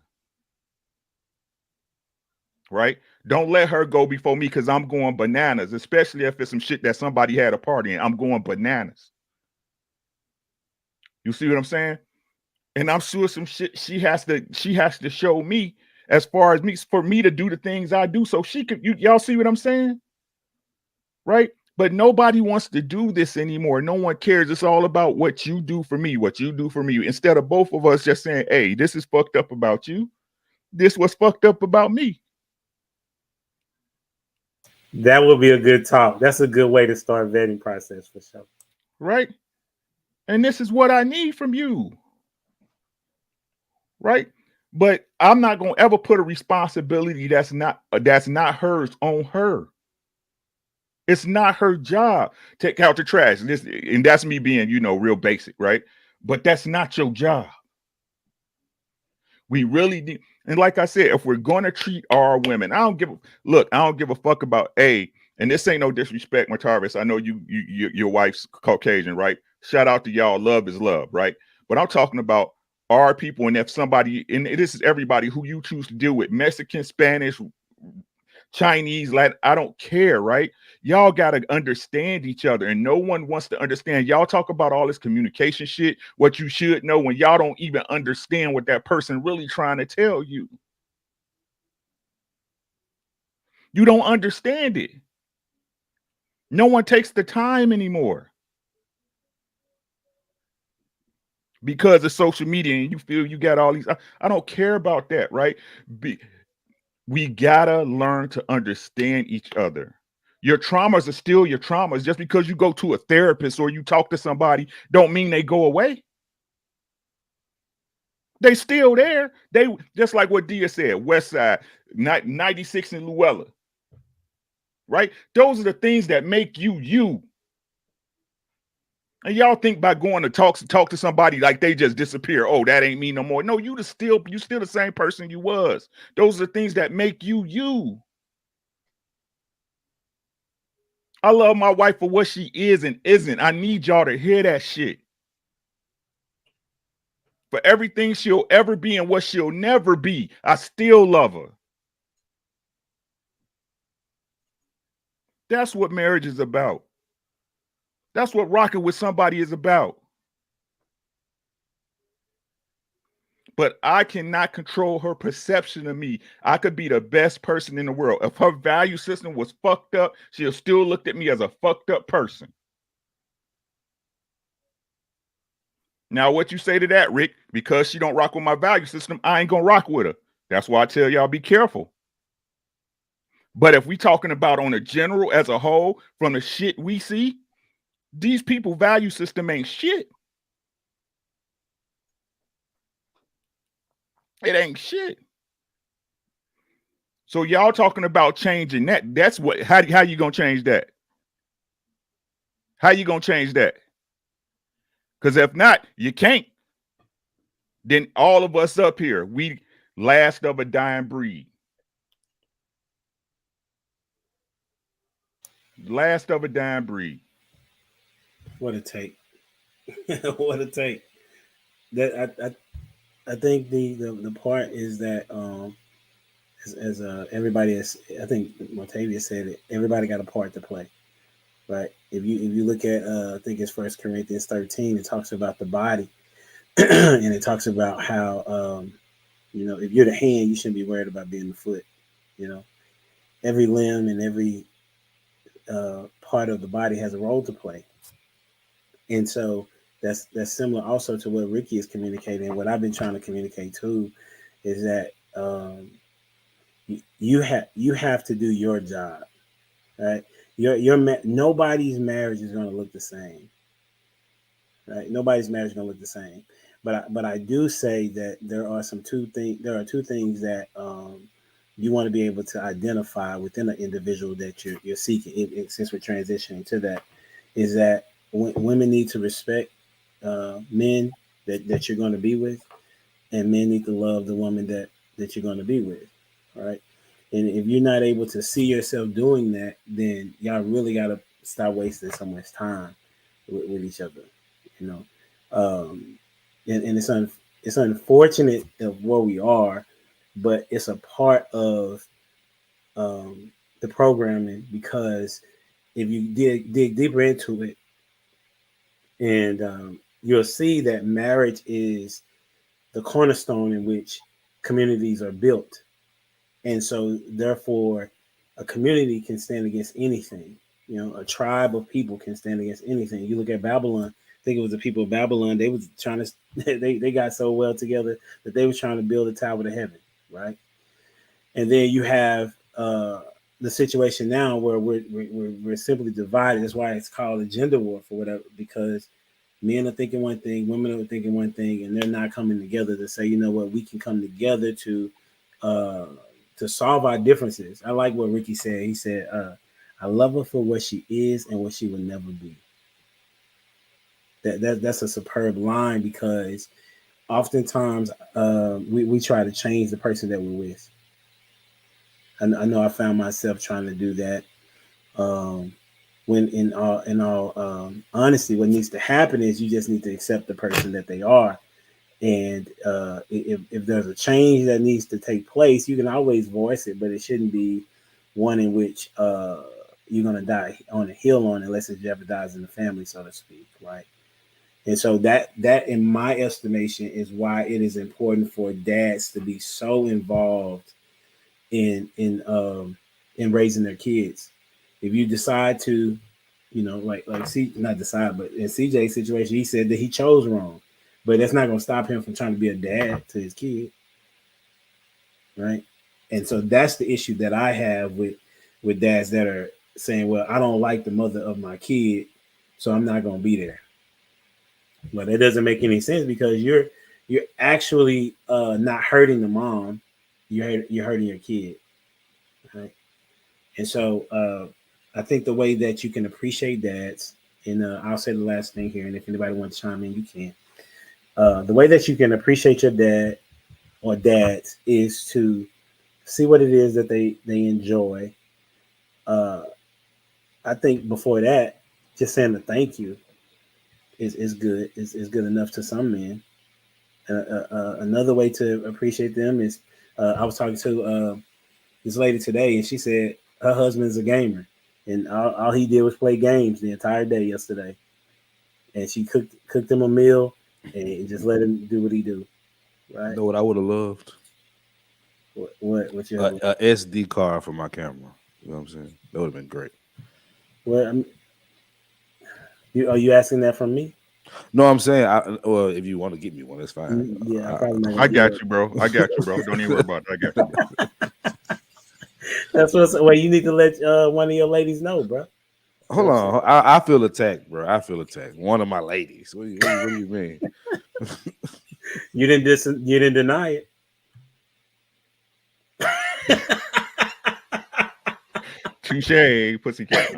Right? Don't let her go before me because I'm going bananas, especially if it's some shit that somebody had a party in. I'm going bananas. You see what I'm saying? And I'm sure some shit she has to show me as far as me for me to do the things I do so she could y'all see what I'm saying? Right? But nobody wants to do this anymore. No one cares. It's all about what you do for me, what you do for me. Instead of both of us just saying, hey, this is fucked up about you. This was fucked up about me. That would be a good talk. That's a good way to start vetting process for sure. Right? And this is what I need from you. Right? But I'm not going to ever put a responsibility that's not hers on her. It's not her job to take out the trash. And that's me being, real basic, right? But that's not your job. We really need, and like I said, if we're going to treat our women, I don't give a fuck about and this ain't no disrespect, Martavis. I know your wife's Caucasian, right? Shout out to y'all. Love is love, right? But I'm talking about our people, and if somebody, and this is everybody who you choose to deal with, Mexican, Spanish, Chinese, Latin, I don't care, right? Y'all got to understand each other, and no one wants to understand. Y'all talk about all this communication shit, what you should know, when y'all don't even understand what that person really trying to tell you. You don't understand it. No one takes the time anymore because of social media, and you feel you got all these. I don't care about that, right? We gotta learn to understand each other. Your traumas are still your traumas. Just because you go to a therapist or you talk to somebody don't mean they go away. They still there. They just like what Dia said, West Side, 96 in Luella. Right? Those are the things that make you you. And y'all think by going to talk to somebody like they just disappear. Oh, that ain't me no more. No, you still the same person you was. Those are the things that make you you. I love my wife for what she is and isn't. I need y'all to hear that shit. For everything she'll ever be and what she'll never be, I still love her. That's what marriage is about. That's what rocking with somebody is about. But I cannot control her perception of me. I could be the best person in the world. If her value system was fucked up, she'll still look at me as a fucked up person. Now, what you say to that, Rick? Because she don't rock with my value system, I ain't gonna rock with her. That's why I tell y'all be careful. But if we talking about on a general as a whole, from the shit we see, these people value system ain't shit. It ain't shit. So y'all talking about changing that. That's what, how you gonna change that? How you gonna change that? Because if not, you can't. Then all of us up here, we last of a dying breed. Last of a dying breed. What a take. What a take. That I think the part is that as everybody is, I think Montavia said it, everybody got a part to play. Right. If you look at I think it's 1 Corinthians 13, it talks about the body and it talks about how if you're the hand, you shouldn't be worried about being the foot. Every limb and every part of the body has a role to play. And so that's similar also to what Ricky is communicating. What I've been trying to communicate too is that you have to do your job, right? Nobody's marriage is going to look the same, right? Nobody's marriage is going to look the same. But I do say that there are two things that you want to be able to identify within an individual that you're seeking. Since we're transitioning to that, is that women need to respect men that you're going to be with, and men need to love the woman that you're going to be with, right? And if you're not able to see yourself doing that, then y'all really got to stop wasting so much time with each other, and it's unfortunate of where we are, but it's a part of the programming, because if you dig deeper into it, and you'll see that marriage is the cornerstone in which communities are built. And so therefore a community can stand against anything. A tribe of people can stand against anything. You look at Babylon, I think it was the people of Babylon, they was trying to they got so well together that they was trying to build a tower to heaven, right? And then you have the situation now where we're simply divided. That's why it's called a gender war for whatever, because men are thinking one thing, women are thinking one thing, and they're not coming together to say, you know what, we can come together to solve our differences. I like what Ricky said. He said, I love her for what she is and what she will never be. That's a superb line, because oftentimes we try to change the person that we're with. I know I found myself trying to do that. When in all honesty, what needs to happen is you just need to accept the person that they are. And if there's a change that needs to take place, you can always voice it, but it shouldn't be one in which you're gonna die on a hill on unless it jeopardizes the family, so to speak, right? And so that in my estimation is why it is important for dads to be so involved in raising their kids. If you decide to, not decide, but in CJ's situation, he said that he chose wrong, but that's not going to stop him from trying to be a dad to his kid, right? And so that's the issue that I have with dads that are saying, well, I don't like the mother of my kid, so I'm not going to be there. But it doesn't make any sense because you're actually not hurting the mom, you're hurting your kid, right? And so I think the way that you can appreciate dads, and I'll say the last thing here, and if anybody wants to chime in, you can. The way that you can appreciate your dad or dads is to see what it is that they enjoy. I think before that, just saying a thank you is good. Is good enough to some men. Another way to appreciate them is I was talking to this lady today, and she said her husband's a gamer, and all he did was play games the entire day yesterday. And she cooked him a meal and just let him do what he do. Right? You know what I would have loved? What you a SD card for my camera. You know what I'm saying? That would have been great. Well, are you asking that from me? No, I'm saying, well, if you want to get me one, that's fine. Yeah, I got you, bro. I got you, bro. Don't even worry about it. I got you, bro. That's what's you need to let one of your ladies know, bro. Hold on, I feel attacked, bro. I feel attacked. One of my ladies. What do you mean? You didn't deny it. Touche, pussycat.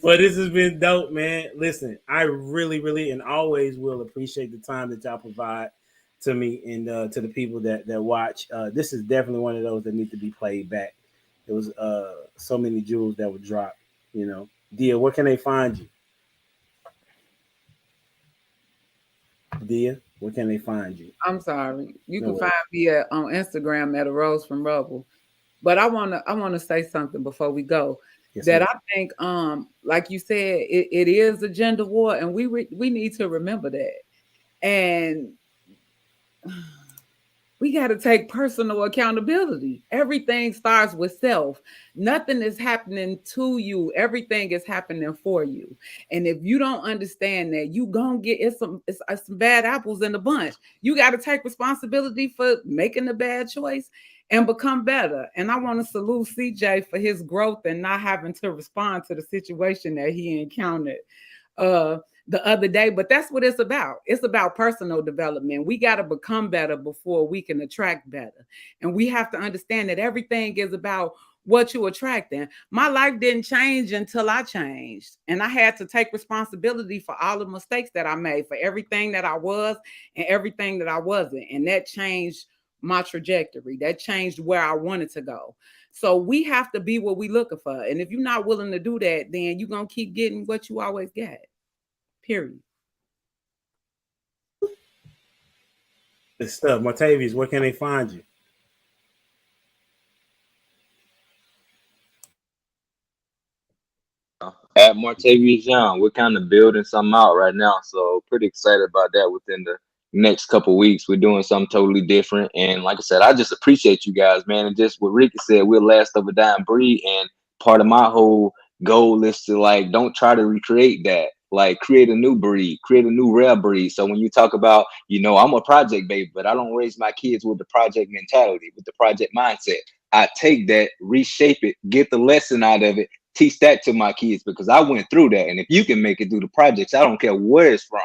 Well, this has been dope, man. Listen, I really, really, and always will appreciate the time that y'all provide to me and to the people that watch. This is definitely one of those that need to be played back. There was so many jewels that were dropped. You know, Dia, where can they find you? Dia, where can they find you? I'm sorry. You can find me on Instagram at A Rose from Rubble. But I wanna say something before we go. Yes, that I think, like you said, it is a gender war, and we need to remember that. And we got to take personal accountability. Everything starts with self. Nothing is happening to you. Everything is happening for you. And if you don't understand that, you gonna get some bad apples in the bunch. You got to take responsibility for making the bad choice and become better. And I want to salute CJ for his growth and not having to respond to the situation that he encountered the other day. But that's what it's about. It's about personal development. We got to become better before we can attract better. And we have to understand that everything is about what you attracting. My life didn't change until I changed. And I had to take responsibility for all the mistakes that I made, for everything that I was and everything that I wasn't. And that changed my trajectory. That changed where I wanted to go. So we have to be what we're looking for. And if you're not willing to do that, then you're going to keep getting what you always get. Period. Good stuff. Martavius, where can they find you? At Martavius Young, we're kind of building something out right now. So pretty excited about that within the next couple of weeks. We're doing something totally different. And like I said, I just appreciate you guys, man. And just what Ricky said, we're last of a dying breed. And part of my whole goal is to don't try to recreate that. Create a new breed, create a new rare breed. So when you talk about, I'm a project baby, but I don't raise my kids with the project mentality, with the project mindset. I take that, reshape it, get the lesson out of it, teach that to my kids because I went through that. And if you can make it through the projects, I don't care where it's from.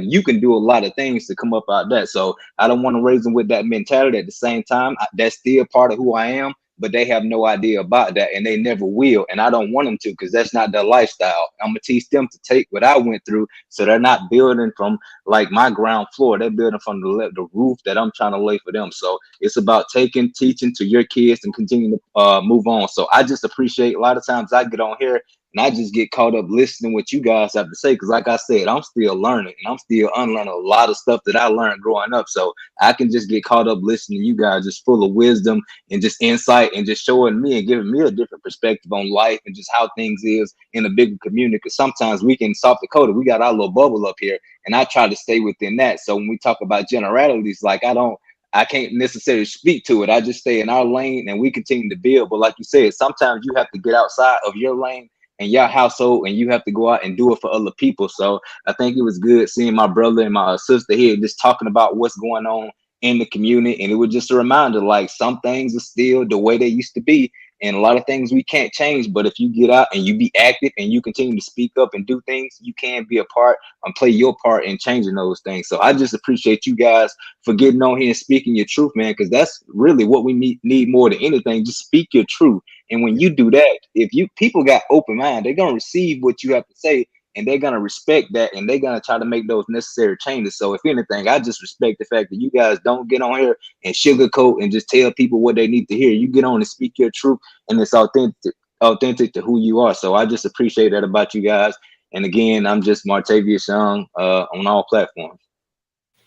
You can do a lot of things to come up out of that. So I don't want to raise them with that mentality. At the same time, that's still part of who I am, but they have no idea about that and they never will. And I don't want them to because that's not their lifestyle. I'm going to teach them to take what I went through so they're not building from my ground floor. They're building from the roof that I'm trying to lay for them. So it's about teaching to your kids and continuing to move on. So I just appreciate a lot of times I get on here and I just get caught up listening what you guys have to say. Because like I said, I'm still learning and I'm still unlearning a lot of stuff that I learned growing up. So I can just get caught up listening to you guys, just full of wisdom and just insight and just showing me and giving me a different perspective on life and just how things is in a bigger community. Because sometimes we can South Dakota, we got our little bubble up here, and I try to stay within that. So when we talk about generalities, like I can't necessarily speak to it. I just stay in our lane and we continue to build. But like you said, sometimes you have to get outside of your lane and your household, and you have to go out and do it for other people. So I think it was good seeing my brother and my sister here just talking about what's going on in the community. And it was just a reminder, like some things are still the way they used to be. And a lot of things we can't change. But if you get out and you be active and you continue to speak up and do things, you can be a part and play your part in changing those things. So I just appreciate you guys for getting on here and speaking your truth, man, because that's really what we need more than anything. Just speak your truth. And when you do that, if you people got open mind, they're gonna receive what you have to say, and they're gonna respect that, and they're gonna try to make those necessary changes. So if anything, I just respect the fact that you guys don't get on here and sugarcoat and just tell people what they need to hear. You get on and speak your truth, and it's authentic to who you are. So I just appreciate that about you guys. And again, I'm just Martavius Young on all platforms.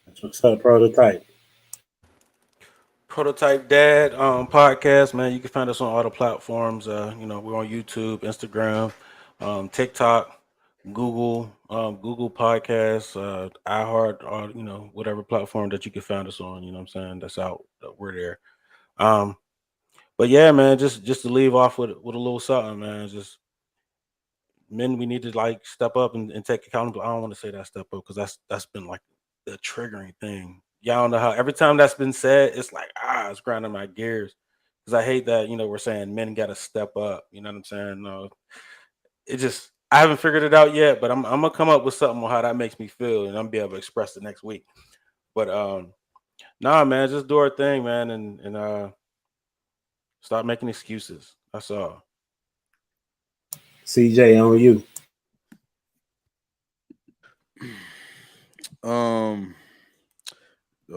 That's what's up, Prototype. Prototype Dad podcast, man. You can find us on all the platforms. We're on YouTube, Instagram, TikTok, Google Podcasts, iHeart, whatever platform that you can find us on. You know what I'm saying? That's out. We're there. But yeah, man, just to leave off with a little something, man. Just men, we need to like step up and take accountability. I don't want to say that step up because that's been like the triggering thing. Y'all know how every time that's been said, it's like it's grinding my gears because I hate that we're saying men got to step up. You know what I'm saying? No, I haven't figured it out yet, but I'm gonna come up with something on how that makes me feel, and I'm gonna be able to express it next week. But nah, man, just do our thing, man, and stop making excuses. That's all. CJ, on you.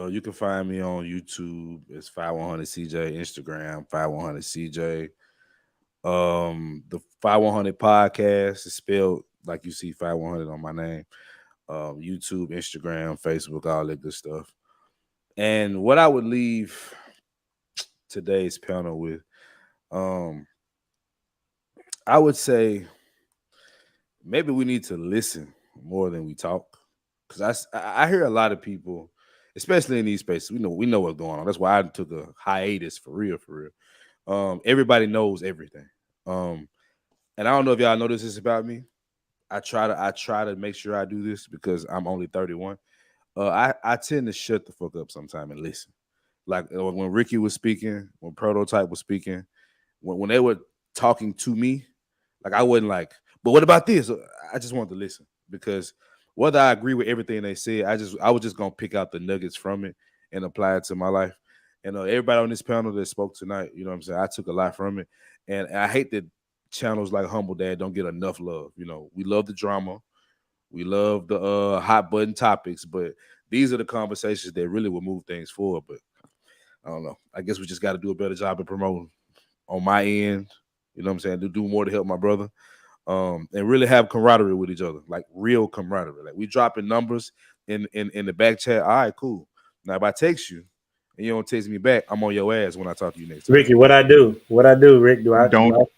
You can find me on YouTube. It's 5100CJ, Instagram 5100CJ. The 5100 podcast is spelled like you see 5100 on my name. YouTube, Instagram, Facebook, all that good stuff. And what I would leave today's panel with, I would say maybe we need to listen more than we talk. Because I hear a lot of people, especially in these spaces, we know what's going on. That's why I took a hiatus for real. Everybody knows everything. And I don't know if y'all know this about me. I try to make sure I do this because I'm only 31. I tend to shut the fuck up sometime and listen. Like when Ricky was speaking, when Prototype was speaking, when they were talking to me, like I wasn't like, but what about this? I just wanted to listen because whether I agree with everything they said, I was just gonna pick out the nuggets from it and apply it to my life. And everybody on this panel that spoke tonight, you know what I'm saying? I took a lot from it. And I hate that channels like Humble Dad don't get enough love. We love the drama. We love the hot button topics, but these are the conversations that really will move things forward. But I don't know. I guess we just got to do a better job of promoting on my end. You know what I'm saying? To do more to help my brother. And really have camaraderie with each other, like real camaraderie. Like we dropping numbers in the back chat. All right, cool. Now if I text you and you don't text me back, I'm on your ass when I talk to you next time. Ricky, what I do, Rick?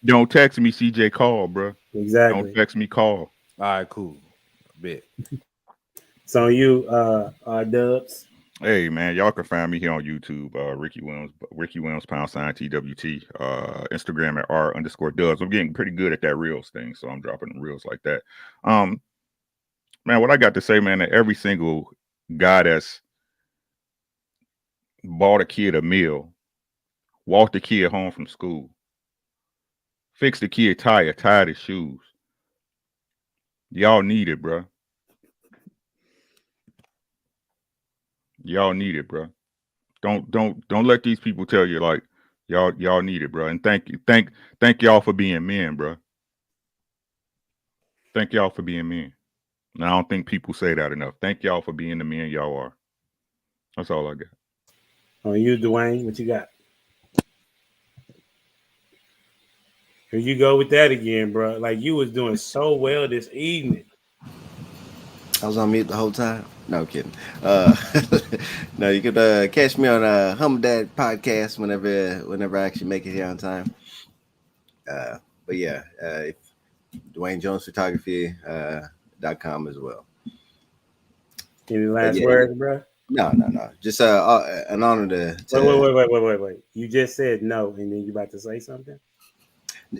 Don't text me, CJ. Call, bro. Exactly. Don't text me. Call. All right, cool. Bet. So you, Dubs. Hey man, y'all can find me here on YouTube, Ricky Williams #TWT, Instagram at R_Dubs. I'm getting pretty good at that reels thing, so I'm dropping reels like that. Man, what I got to say, man, that every single guy that's bought a kid a meal, walked the kid home from school, fixed the kid tire, tied his shoes, y'all need it, bro. Y'all need it, bro. Don't let these people tell you like y'all need it, bro. And thank y'all for being men, bro. Thank y'all for being men. And I don't think people say that enough. Thank y'all for being the men y'all are. That's all I got. On you, Dwayne, what you got? Here you go with that again, bro. Like you was doing so well this evening. I was on mute the whole time. No I'm kidding. No, you could catch me on Humble Dad podcast whenever I actually make it here on time. But yeah, if Dwayne Jones Photography.com as well. Any last words, bro? No. Just an honor to Wait. You just said no, and then you about to say something?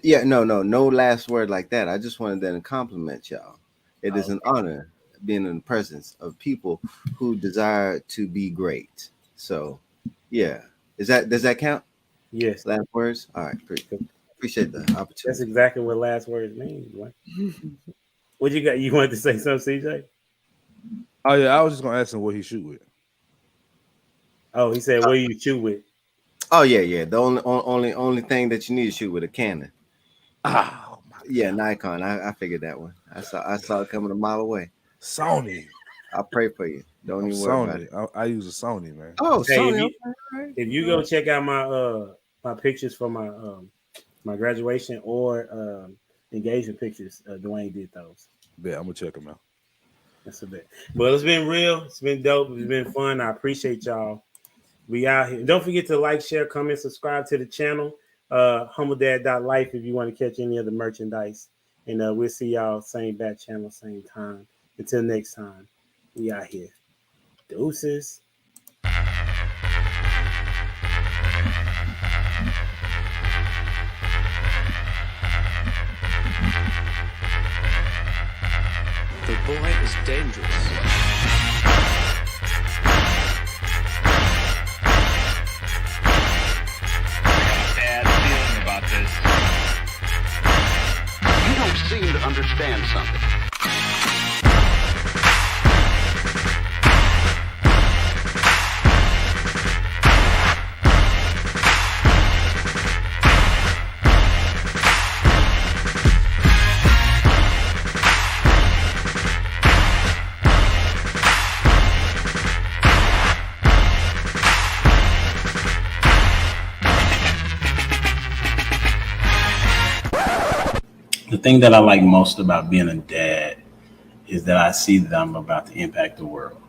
Yeah, no last word like that. I just wanted to compliment y'all. It is an honor being in the presence of people who desire to be great. So, yeah. Does that count? Yes. Last words? All right. Appreciate the opportunity. That's exactly what last words mean. What you got? You wanted to say something, CJ? Oh yeah, I was just gonna ask him what he shoot with. Oh, he said, what do you shoot with? Oh yeah. The only thing that you need to shoot with a Canon. Oh my God. Yeah, Nikon. I figured that one. I saw it coming a mile away. Sony. I'll pray for you. Don't even worry about it. I use a Sony, man. Oh, Hey, Sony. if you go check out my pictures for my my graduation or engagement pictures, Dwayne did those. Yeah, I'm gonna check them out. That's a bit. Well, it's been real. It's been dope. It's been fun. I appreciate y'all. We out here. Don't forget to like, share, comment, subscribe to the channel. HumbleDad.life if you want to catch any of the merchandise. And we'll see y'all same bat channel, same time. Until next time, we out here. Deuces. The boy is dangerous. Bad feeling about this. You don't seem to understand something. The thing that I like most about being a dad is that I see that I'm about to impact the world.